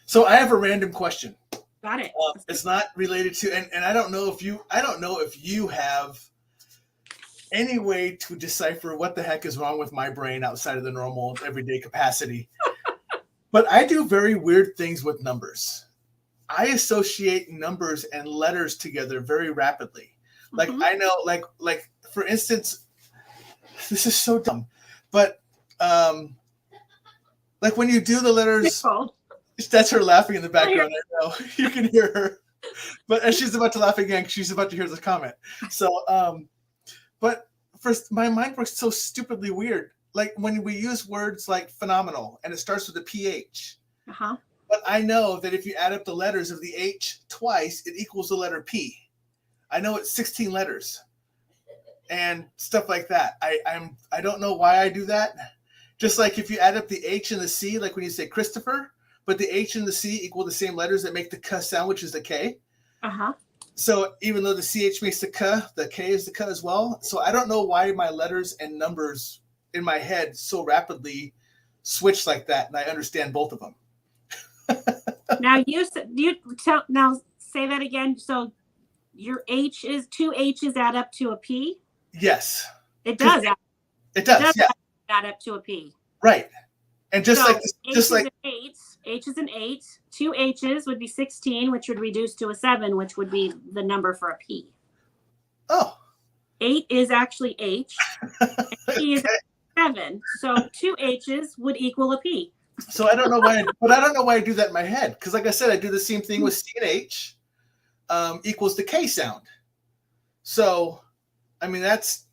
So I have a random question. Got it. It's not related to, and I don't know if you have any way to decipher what the heck is wrong with my brain outside of the normal everyday capacity. But I do very weird things with numbers. I associate numbers and letters together very rapidly. Like I know, like for instance, this is so dumb, but like when you do the letters, that's her laughing in the background. I know you can hear her, but and she's about to laugh again because she's about to hear the comment. So, but first, my mind works so stupidly weird. Like when we use words like phenomenal and it starts with a PH. But I know that if you add up the letters of the H twice, it equals the letter P. I know it's 16 letters and stuff like that. I don't know why I do that. Just like if you add up the H and the C, like when you say Christopher, but the H and the C equal the same letters that make the K sound, which is the K. Uh-huh. So even though the CH makes the K is the K as well. So I don't know why my letters and numbers in my head so rapidly switch like that, and I understand both of them. Now now say that again. So your H is 2 H's add up to a P? Yes. It does. It does, yeah. Add up to a P. Right. And just so like just like H is an 8. 2 H's would be 16, which would reduce to a 7, which would be the number for a P. Oh. 8 is actually H. And P is 7. So 2 H's would equal a P. So I don't know why, but I don't know why I do that in my head. Because like I said, I do the same thing with C and H equals the K sound. So, I mean, that's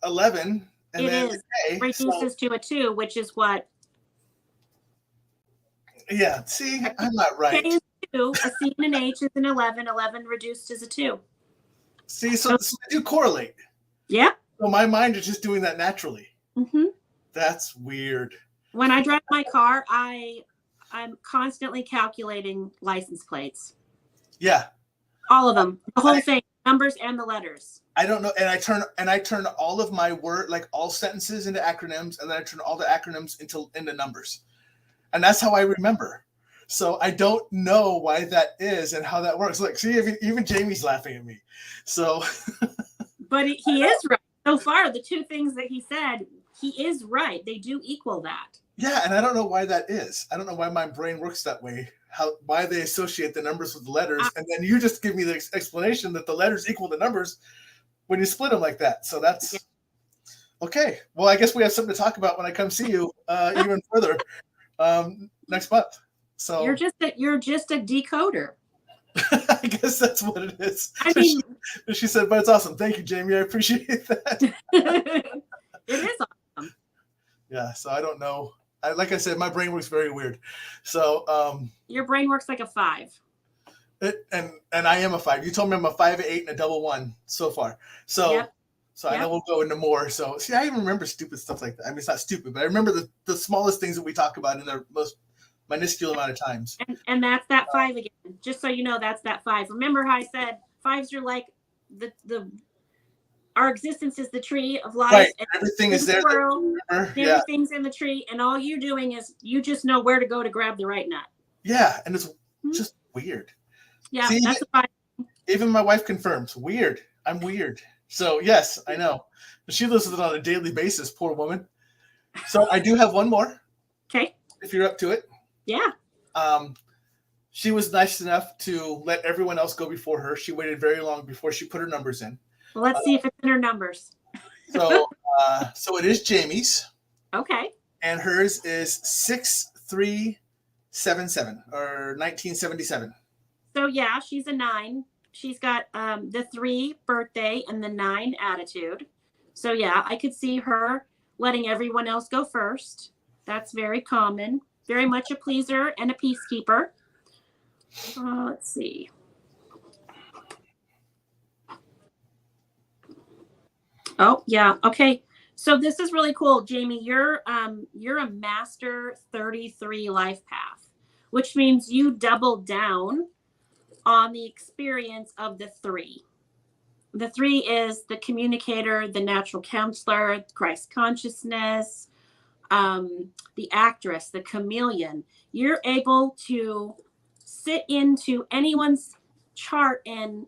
11. And then the K reduces to a 2, which is what? Yeah, see, I'm not right. K is 2, a C and an H is an 11. 11 reduced is a 2. See, so I do correlate. Yeah. So my mind is just doing that naturally. Mm-hmm. That's weird. When I drive my car, I'm constantly calculating license plates. Yeah. All of them, the whole thing, numbers and the letters. I don't know, and I turn all of my like all sentences into acronyms, and then I turn all the acronyms into numbers, and that's how I remember. So I don't know why that is and how that works. Like, see, even Jamie's laughing at me. So, but he is right so far. The two things that he said, he is right. They do equal that. Yeah, and I don't know why that is. I don't know why my brain works that way. Why they associate the numbers with the letters, and then you just give me the explanation that the letters equal the numbers when you split them like that. So that's okay. Well, I guess we have something to talk about when I come see you even further next month. So you're just a decoder. I guess that's what it is. I mean, she said, but it's awesome. Thank you, Jamie. I appreciate that. It is awesome. Yeah. So I don't know. Like I said, my brain works very weird. So your brain works like a 5. And I am a 5. You told me I'm a 5, 8, and a double 1 so far. So I know we'll go into more. So see, I even remember stupid stuff like that. I mean, it's not stupid, but I remember the smallest things that we talk about in the most minuscule amount of times. And that's that 5 again. Just so you know, that's that 5. Remember how I said 5s are like our existence is the tree of life. Right. And everything is there. Everything's in the tree, and all you're doing is you just know where to go to grab the right nut. Yeah, and it's just weird. Yeah, see, that's a 5. Even my wife confirms. Weird. I'm weird. So yes, I know. She lives with it on a daily basis. Poor woman. So I do have one more. Okay. If you're up to it. Yeah. She was nice enough to let everyone else go before her. She waited very long before she put her numbers in. Well, let's see if it's in her numbers. So it is Jamie's. Okay. And hers is 6377 or 1977. So yeah, she's a 9. She's got the 3 birthday and the 9 attitude. So yeah, I could see her letting everyone else go first. That's very common. Very much a pleaser and a peacekeeper. Let's see. Oh yeah, okay. So this is really cool, Jamie. You're a master 33 life path, which means you double down on the experience of the 3. The 3 is the communicator, the natural counselor, Christ consciousness, the actress, the chameleon. You're able to sit into anyone's chart and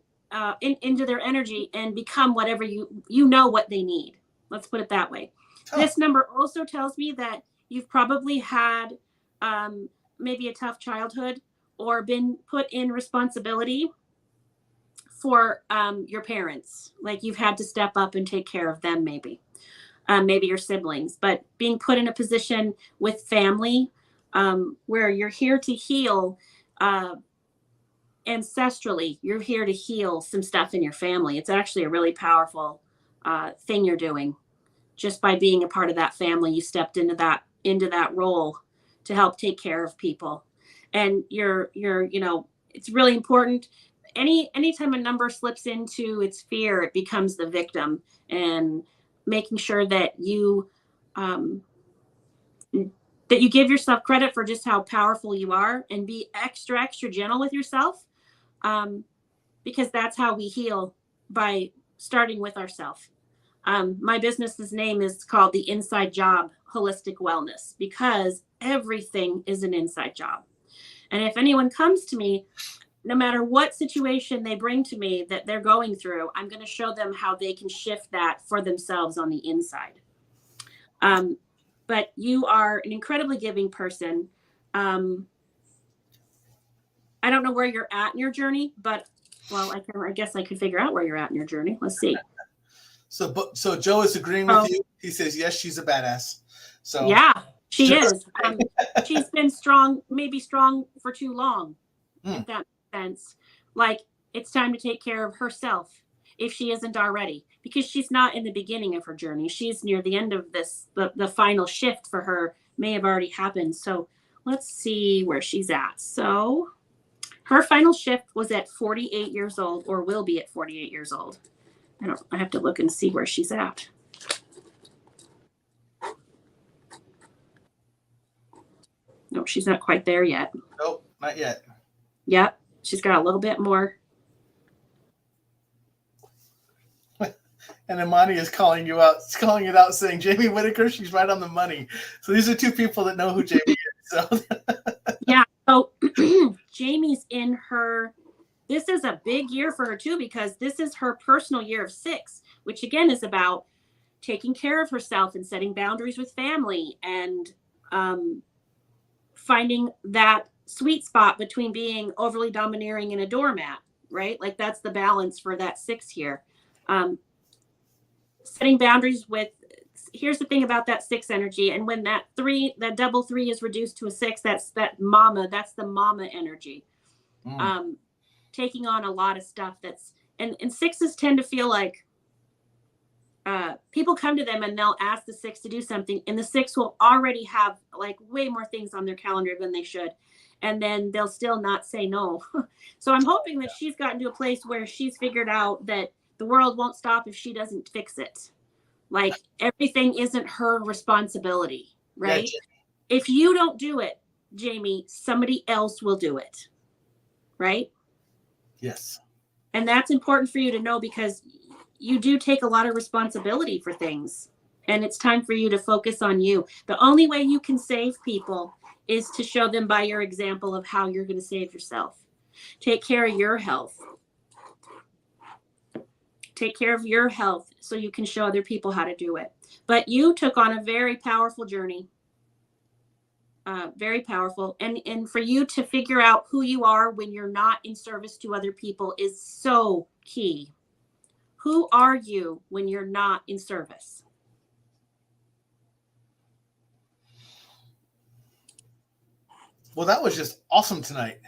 into their energy and become whatever you know what they need. Let's put it that way. Oh. This number also tells me that you've probably had maybe a tough childhood or been put in responsibility for your parents. Like you've had to step up and take care of them, maybe your siblings, but being put in a position with family where you're here to heal ancestrally. You're here to heal some stuff in your family. It's actually a really powerful thing you're doing. Just by being a part of that family, you stepped into that role to help take care of people. And you're it's really important. Anytime a number slips into its fear, it becomes the victim, and making sure that you that you give yourself credit for just how powerful you are, and be extra, extra gentle with yourself. Because that's how we heal, by starting with ourselves. My business's name is called The Inside Job Holistic Wellness, because everything is an inside job. And if anyone comes to me, no matter what situation they bring to me that they're going through, I'm going to show them how they can shift that for themselves on the inside. But you are an incredibly giving person. I don't know where you're at in your journey, but well, I guess I could figure out where you're at in your journey. Let's see. So Joe is agreeing with you. He says, yes, she's a badass. So yeah, she is. She's been strong, maybe strong for too long, if that makes sense. Like, it's time to take care of herself if she isn't already, because she's not in the beginning of her journey. She's near the end of this. The final shift for her may have already happened. So let's see where she's at. So her final shift was at 48 years old, or will be at 48 years old. I have to look and see where she's at. No, she's not quite there yet. Nope, not yet. Yep, she's got a little bit more. And Imani is calling it out, saying, Jamie Whitaker, she's right on the money. So these are two people that know who Jamie is. So yeah, so Jamie's in her, this is a big year for her too, because this is her personal year of 6, which again is about taking care of herself and setting boundaries with family, and finding that sweet spot between being overly domineering and a doormat, right? Like, that's the balance for that 6 here. Setting boundaries with, here's the thing about that 6 energy. And when that double 3 is reduced to a 6, that's the mama energy. Taking on a lot of stuff and 6s tend to feel like, people come to them and they'll ask the 6 to do something, and the 6 will already have like way more things on their calendar than they should. And then they'll still not say no. So I'm hoping that she's gotten to a place where she's figured out that the world won't stop if she doesn't fix it. Like, everything isn't her responsibility, right? Gotcha. If you don't do it, Jamie, somebody else will do it, right? Yes. And that's important for you to know, because you do take a lot of responsibility for things, and it's time for you to focus on you. The only way you can save people is to show them by your example of how you're going to save yourself. Take care of your health. Take care of your health so you can show other people how to do it. But you took on a very powerful journey. Very powerful. And for you to figure out who you are when you're not in service to other people is so key. Who are you when you're not in service? Well, that was just awesome tonight.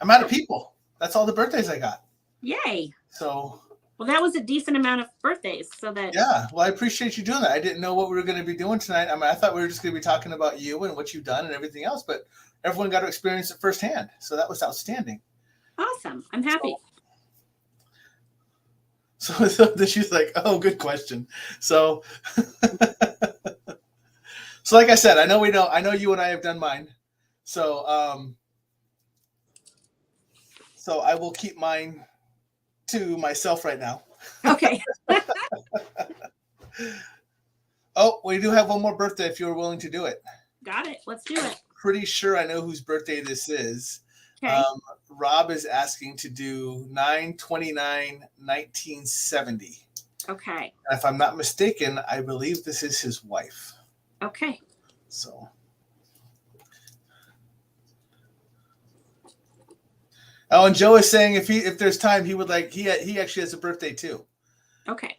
I'm out of people. That's all the birthdays I got. Yay. So. Well, that was a decent amount of birthdays. Yeah. Well, I appreciate you doing that. I didn't know what we were going to be doing tonight. I mean, I thought we were just going to be talking about you and what you've done and everything else, but everyone got to experience it firsthand. So that was outstanding. Awesome. I'm happy. So then she's like, oh, good question. So, so like I said, I know you and I have done mine. So, so I will keep mine to myself right now. Okay. Oh, we do have one more birthday if you're willing to do it. Got it. Let's do it. Pretty sure I know whose birthday this is. Okay. Rob is asking to do 9/29/1970. Okay. And if I'm not mistaken, I believe this is his wife. Okay. So. Oh, and Joe is saying if there's time, he would like he actually has a birthday too. Okay.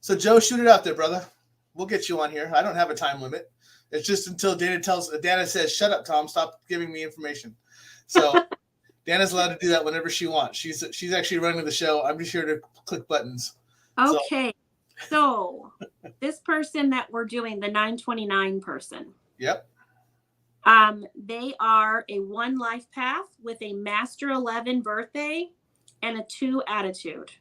So Joe, shoot it out there, brother. We'll get you on here. I don't have a time limit. It's just until Dana says, "Shut up, Tom. Stop giving me information." So Dana's allowed to do that whenever she wants. She's actually running the show. I'm just here to click buttons. Okay. So this person that we're doing, the 929 person. Yep. They are a 1 life path with a master 11 birthday and a 2 attitude.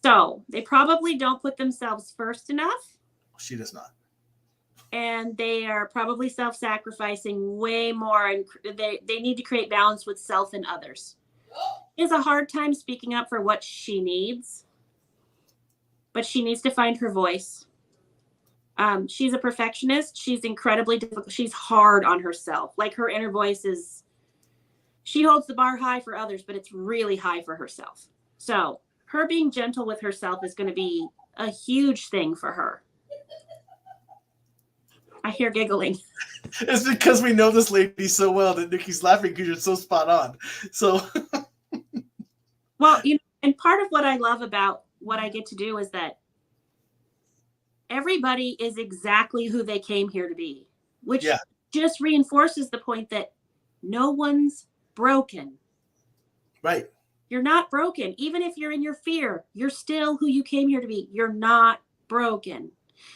So they probably don't put themselves first enough. She does not. and they are probably self-sacrificing way more, and they need to create balance with self and others. She has a hard time speaking up for what she needs, but she needs to find her voice. She's a perfectionist. She's incredibly difficult. She's hard on herself. Like, her inner voice is, she holds the bar high for others, but it's really high for herself. So her being gentle with herself is going to be a huge thing for her. I hear giggling. It's because we know this lady so well that Nikki's laughing because you're so spot on. So, well, and part of what I love about what I get to do is that everybody is exactly who they came here to be, which just reinforces the point that no one's broken. Right. You're not broken. Even if you're in your fear, you're still who you came here to be. You're not broken.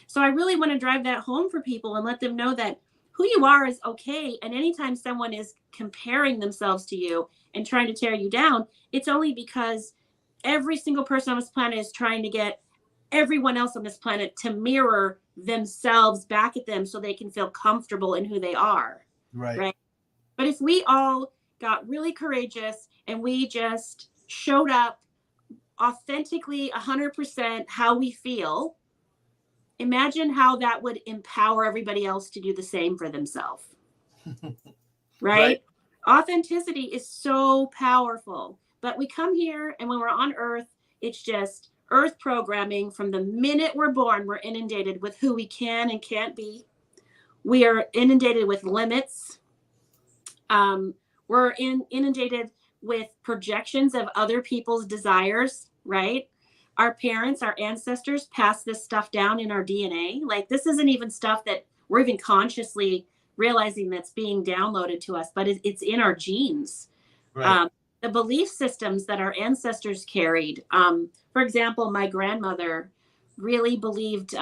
So I really want to drive that home for people and let them know that who you are is okay. And anytime someone is comparing themselves to you and trying to tear you down, it's only because every single person on this planet is trying to get everyone else on this planet to mirror themselves back at them so they can feel comfortable in who they are. Right. But if we all got really courageous and we just showed up authentically 100% how we feel, imagine how that would empower everybody else to do the same for themselves. Right? Authenticity is so powerful. But we come here, and when we're on Earth, it's just Earth programming. From the minute we're born, we're inundated with who we can and can't be. We are inundated with limits. We're inundated with projections of other people's desires, right? Our parents, our ancestors passed this stuff down in our DNA. Like, this isn't even stuff that we're even consciously realizing that's being downloaded to us, but it's in our genes. Right. The belief systems that our ancestors carried. For example, my grandmother really believed,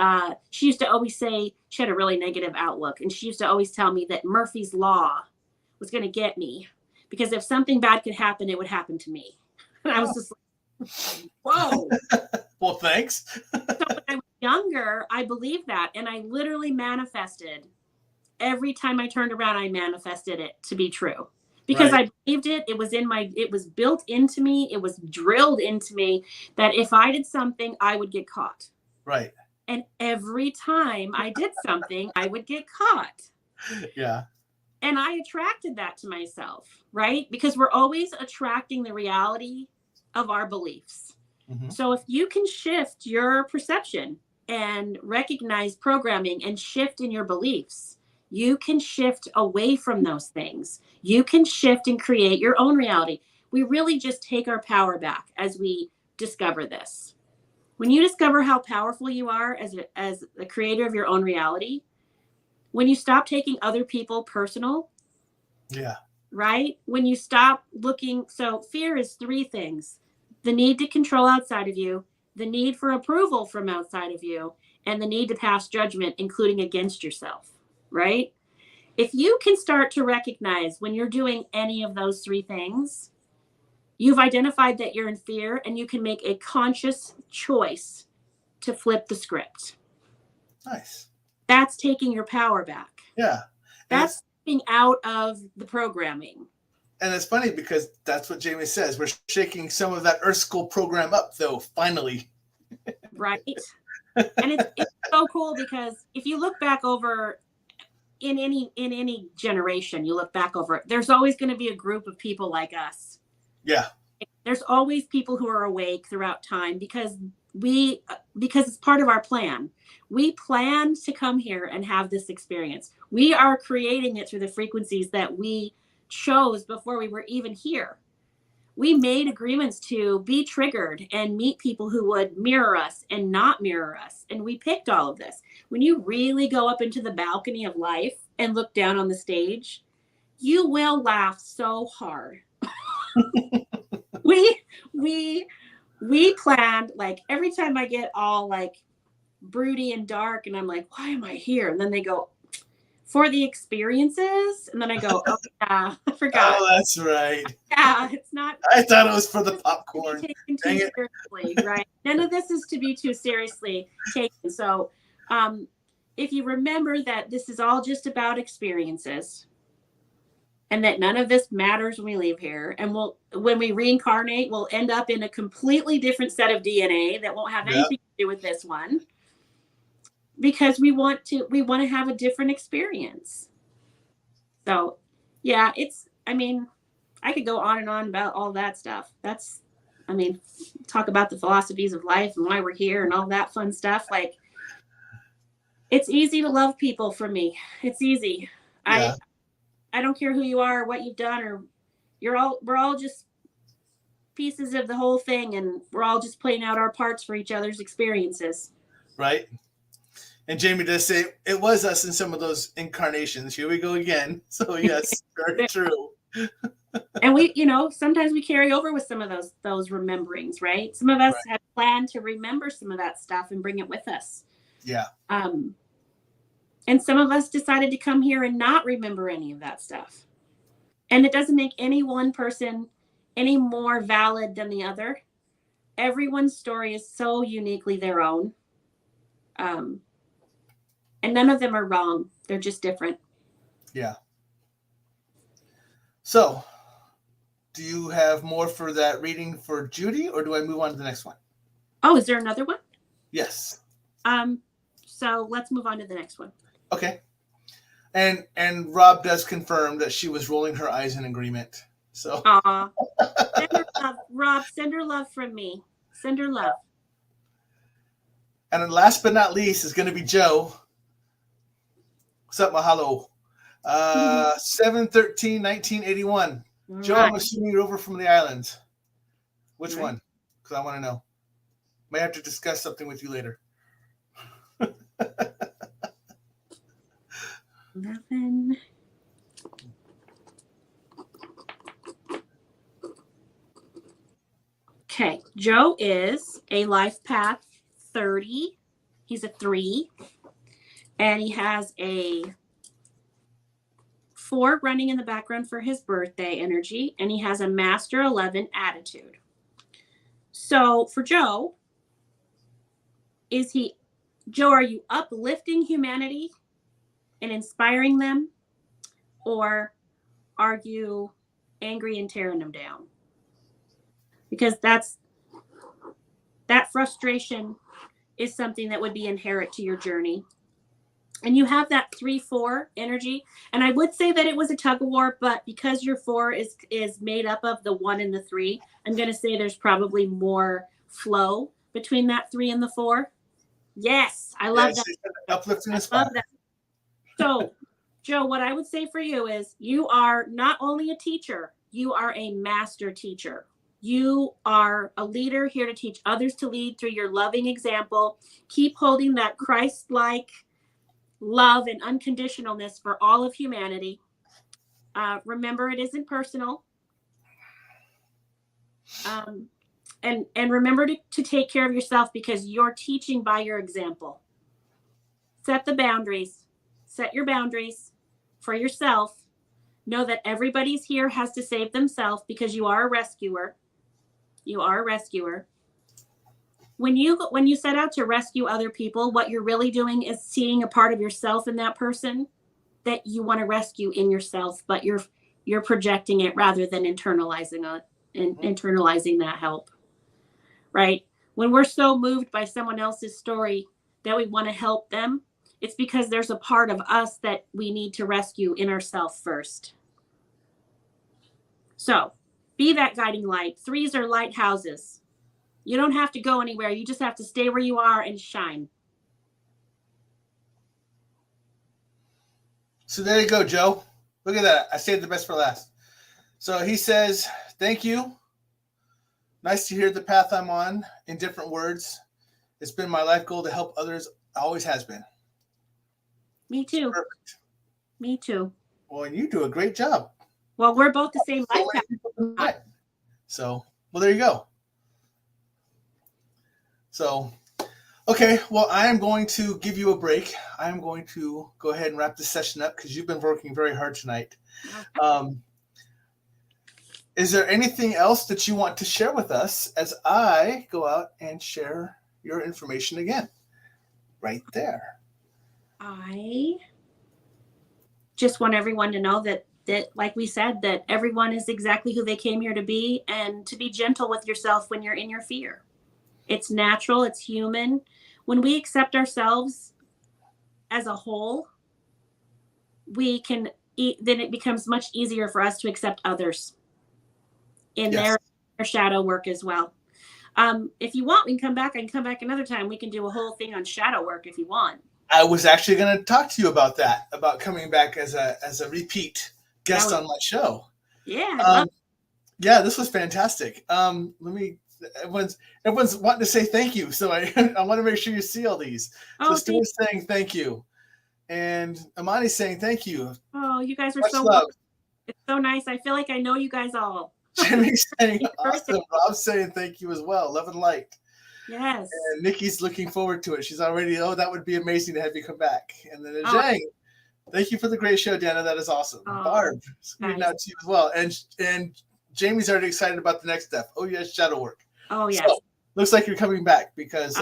she used to always say, she had a really negative outlook, and she used to always tell me that Murphy's Law was going to get me, because if something bad could happen, it would happen to me. And I was just like, whoa. Well, thanks. So when I was younger, I believed that, and I literally manifested. Every time I turned around, I manifested it to be true, because I believed it. It was built into me. It was drilled into me that if I did something, I would get caught. Right. And every time I did something, I would get caught. Yeah. And I attracted that to myself, right? Because we're always attracting the reality of our beliefs. Mm-hmm. So if you can shift your perception and recognize programming and shift in your beliefs, you can shift away from those things. You can shift and create your own reality. We really just take our power back as we discover this. When you discover how powerful you are as the creator of your own reality, when you stop taking other people personal, right? When you stop looking, so fear is three things: the need to control outside of you, the need for approval from outside of you, and the need to pass judgment, including against yourself, right? If you can start to recognize when you're doing any of those three things, you've identified that you're in fear, and you can make a conscious choice to flip the script. Nice. That's taking your power back. Yeah. That's getting out of the programming. And it's funny because that's what Jamie says. We're shaking some of that Earth School program up, though, finally. Right. And it's so cool, because if you look back over in any generation, you look back over it, there's always going to be a group of people like us. Yeah. There's always people who are awake throughout time, because it's part of our plan. We planned to come here and have this experience. We are creating it through the frequencies that we chose before we were even here. We made agreements to be triggered and meet people who would mirror us and not mirror us. And we picked all of this. When you really go up into the balcony of life and look down on the stage, you will laugh so hard. We planned, like, every time I get all like broody and dark and I'm like, why am I here? And then they go, for the experiences. And then I go, oh yeah, I forgot. Oh, that's right. Yeah, it's not. I thought it was for the popcorn. Taken too seriously, right? None of this is to be too seriously taken. So if you remember that this is all just about experiences and that none of this matters when we leave here, and when we reincarnate, we'll end up in a completely different set of DNA that won't have anything to do with this one, because we want to have a different experience. So yeah, I could go on and on about all that stuff. Talk about the philosophies of life and why we're here and all that fun stuff. Like, it's easy to love people for me. It's easy. Yeah. I don't care who you are or what you've done, or we're all just pieces of the whole thing, and we're all just playing out our parts for each other's experiences. Right. And Jamie does say it was us in some of those incarnations. Here we go again. So yes, very true. And we, sometimes we carry over with some of those rememberings, right? Some of us have planned to remember some of that stuff and bring it with us. Yeah. And some of us decided to come here and not remember any of that stuff. And it doesn't make any one person any more valid than the other. Everyone's story is so uniquely their own. And none of them are wrong. They're just different. Yeah. So, do you have more for that reading for Judy, or do I move on to the next one? Oh, is there another one? Yes. So let's move on to the next one. Okay. And Rob does confirm that she was rolling her eyes in agreement. So. Aw. Send her love, Rob. Send her love from me. Send her love. And then last but not least is going to be Joe. What's up, mahalo? 7/13/1981. Joe, I'm assuming you're over from the islands. Which one? Because I want to know. May have to discuss something with you later. 11. Okay, Joe is a life path 30. He's a 3. And he has a 4 running in the background for his birthday energy. And he has a master 11 attitude. So for Joe, are you uplifting humanity and inspiring them? Or are you angry and tearing them down? Because that frustration is something that would be inherent to your journey. And you have that 3-4 energy. And I would say that it was a tug of war, but because your 4 is made up of the 1 and the 3, I'm going to say there's probably more flow between that 3 and the 4. Yes, I love that. Uplifting I love that. So, Joe, what I would say for you is you are not only a teacher, you are a master teacher. You are a leader here to teach others to lead through your loving example. Keep holding that Christ-like love and unconditionalness for all of humanity. Remember, it isn't personal. And remember to take care of yourself, because you're teaching by your example. Set the boundaries. Set your boundaries for yourself. Know that everybody's here has to save themselves, because you are a rescuer. You are a rescuer. When you set out to rescue other people, what you're really doing is seeing a part of yourself in that person that you want to rescue in yourself, but you're projecting it rather than internalizing that help. Right? When we're so moved by someone else's story that we want to help them, it's because there's a part of us that we need to rescue in ourselves first. So, be that guiding light. 3s are lighthouses. You don't have to go anywhere. You just have to stay where you are and shine. So there you go, Joe. Look at that. I saved the best for last. So he says, thank you. Nice to hear the path I'm on in different words. It's been my life goal to help others. Always has been. Me too. Perfect. Me too. Well, and you do a great job. Well, we're both the same life path. So, well, there you go. So, okay, well, I am going to give you a break. I am going to go ahead and wrap this session up because you've been working very hard tonight. Is there anything else that you want to share with us as I go out and share your information again? Right there. I just want everyone to know that like we said, that everyone is exactly who they came here to be, and to be gentle with yourself when you're in your fear. It's natural, it's human. When we accept ourselves as a whole, we can then it becomes much easier for us to accept others in Yes. their shadow work as well. If you want, we can come back. I can come back another time. We can do a whole thing on shadow work if you want. I was actually going to talk to you about that, about coming back as a repeat guest on my show. Yeah. Yeah, this was fantastic. Everyone's wanting to say thank you, so I want to make sure you see all these. So Stuart's saying thank you, and Amani's saying thank you. Oh, you guys are Much so love. It's so nice. I feel like I know you guys all. Jimmy's saying awesome. Rob's saying thank you as well. Love and light. Yes. And Nikki's looking forward to it. She's already, that would be amazing to have you come back. And then Zhang, thank you for the great show, Dana. That is awesome. Barb, reading out to you as well. And Jamie's already excited about the next step. Oh yes, shadow work. Oh yes. So, looks like you're coming back, because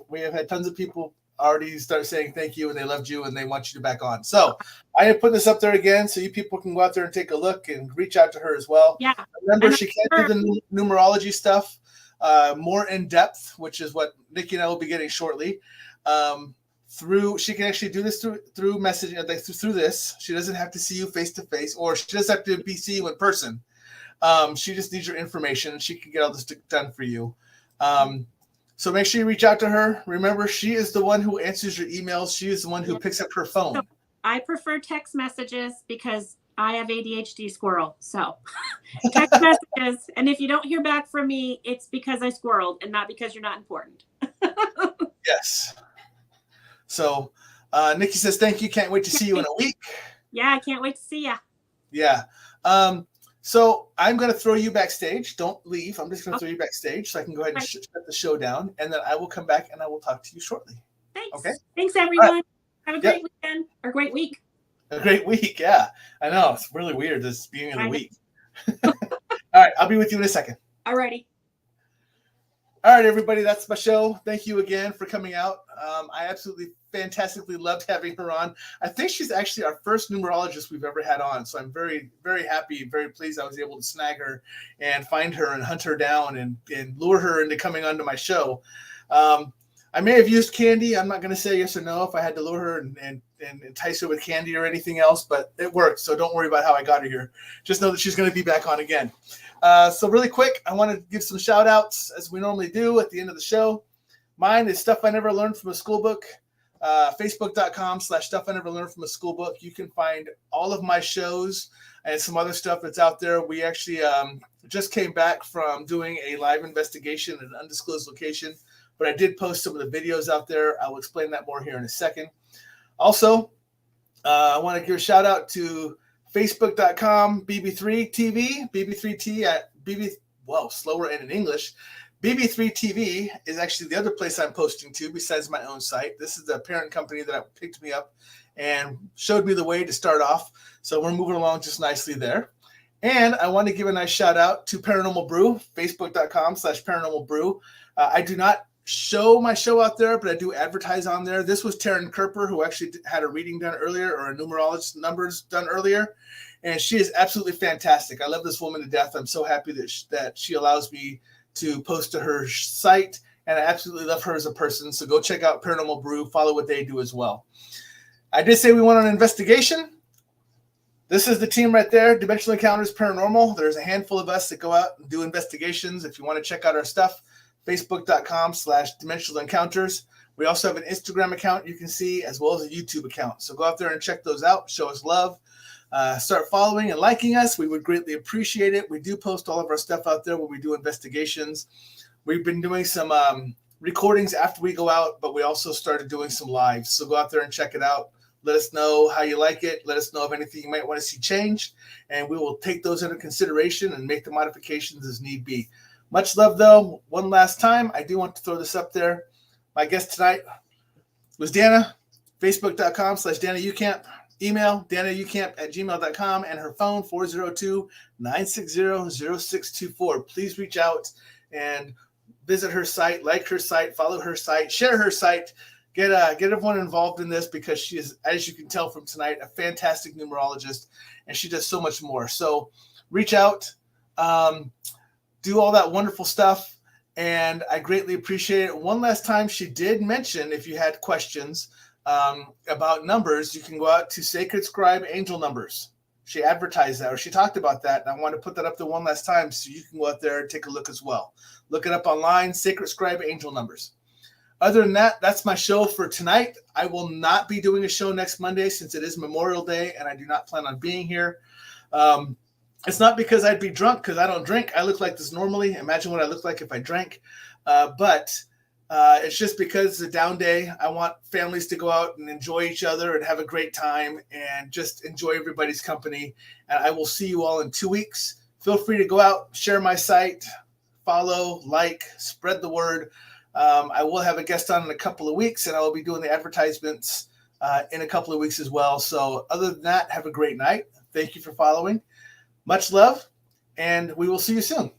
we have had tons of people already start saying thank you, and they loved you and they want you to back on. So I have put this up there again so you people can go out there and take a look and reach out to her as well. Yeah. Remember, she can't do the numerology stuff more in depth, which is what Nikki and I will be getting shortly. She can actually do this through messaging, like through this. She doesn't have to see you face to face, or she doesn't have to see you in person. She just needs your information, and she can get all this done for you. So make sure you reach out to her. Remember, she is the one who answers your emails. She is the one who picks up her phone. So I prefer text messages because I have ADHD squirrel. So text messages. And if you don't hear back from me, it's because I squirreled and not because you're not important. Yes. So Nikki says, thank you. Can't wait to see you in a week. Yeah, I can't wait to see ya. Yeah. So I'm going to throw you backstage. Don't leave. I'm just going to throw you backstage so I can go ahead and shut the show down. And then I will come back and I will talk to you shortly. Thanks. Okay. Thanks, everyone. Right. Have a great weekend or great week. A great week. Yeah. I know. It's really weird, this beginning of the week. All right. I'll be with you in a second. All righty. All right, everybody. That's my show. Thank you again for coming out. I absolutely fantastically loved having her on. I think she's actually our first numerologist we've ever had on. So I'm very, very happy, very pleased I was able to snag her and find her and hunt her down and lure her into coming onto my show. I may have used candy. I'm not going to say yes or no if I had to lure her and entice her with candy or anything else, but it worked. So don't worry about how I got her here. Just know that she's going to be back on again. So really quick, I want to give some shout outs as we normally do at the end of the show. Mine is Stuff I Never Learned from a Schoolbook. Facebook.com/Stuff I Never Learned from a Schoolbook. You can find all of my shows and some other stuff that's out there. We actually just came back from doing a live investigation at an undisclosed location, but I did post some of the videos out there. I will explain that more here in a second. Also, I want to give a shout out to Facebook.com BB3TV, BB3T at BB. Whoa, slower and in English. BB3 TV is actually the other place I'm posting to besides my own site. This is the parent company that picked me up and showed me the way to start off. So we're moving along just nicely there. And I want to give a nice shout out to Paranormal Brew, Facebook.com/Paranormal Brew. I do not show my show out there, but I do advertise on there. This was Taryn Kerper, who actually had a reading done earlier, or a numerologist numbers done earlier. And she is absolutely fantastic. I love this woman to death. I'm so happy that she allows me to post to her site, and I absolutely love her as a person. So go check out Paranormal Brew, follow what they do as well. I did say we went on an investigation. This is the team right there, Dimensional Encounters Paranormal. There's a handful of us that go out and do investigations. If you want to check out our stuff, Facebook.com/Dimensional Encounters. We also have an Instagram account you can see, as well as a YouTube account. So go out there and check those out. Show us love. Start following and liking us. We would greatly appreciate it. We do post all of our stuff out there when we do investigations. We've been doing some recordings after we go out, but we also started doing some lives. So go out there and check it out. Let us know how you like it. Let us know of anything you might want to see changed, and we will take those into consideration and make the modifications as need be. Much love, though. One last time, I do want to throw this up there. My guest tonight was Dana, Facebook.com/Dana Ucamp. Email danaucamp@gmail.com, and her phone 402-960-0624. Please reach out and visit her site, like her site, follow her site, share her site. get everyone involved in this, because she is, as you can tell from tonight, a fantastic numerologist, and she does so much more. So reach out, do all that wonderful stuff, and I greatly appreciate it. One last time, she did mention, if you had questions about numbers, you can go out to Sacred Scribe Angel Numbers. She advertised that, or she talked about that, and I want to put that up there one last time so you can go out there and take a look as well. Look it up online, Sacred Scribe Angel Numbers. Other than that, that's my show for tonight. I will not be doing a show next Monday since it is Memorial Day, and I do not plan on being here. It's not because I'd be drunk, because I don't drink. I look like this normally. Imagine what I look like if I drank. But it's just because it's a down day. I want families to go out and enjoy each other and have a great time and just enjoy everybody's company. And I will see you all in 2 weeks. Feel free to go out, share my site, follow, like, spread the word. I will have a guest on in a couple of weeks, and I will be doing the advertisements in a couple of weeks as well. So other than that, have a great night. Thank you for following. Much love, and we will see you soon.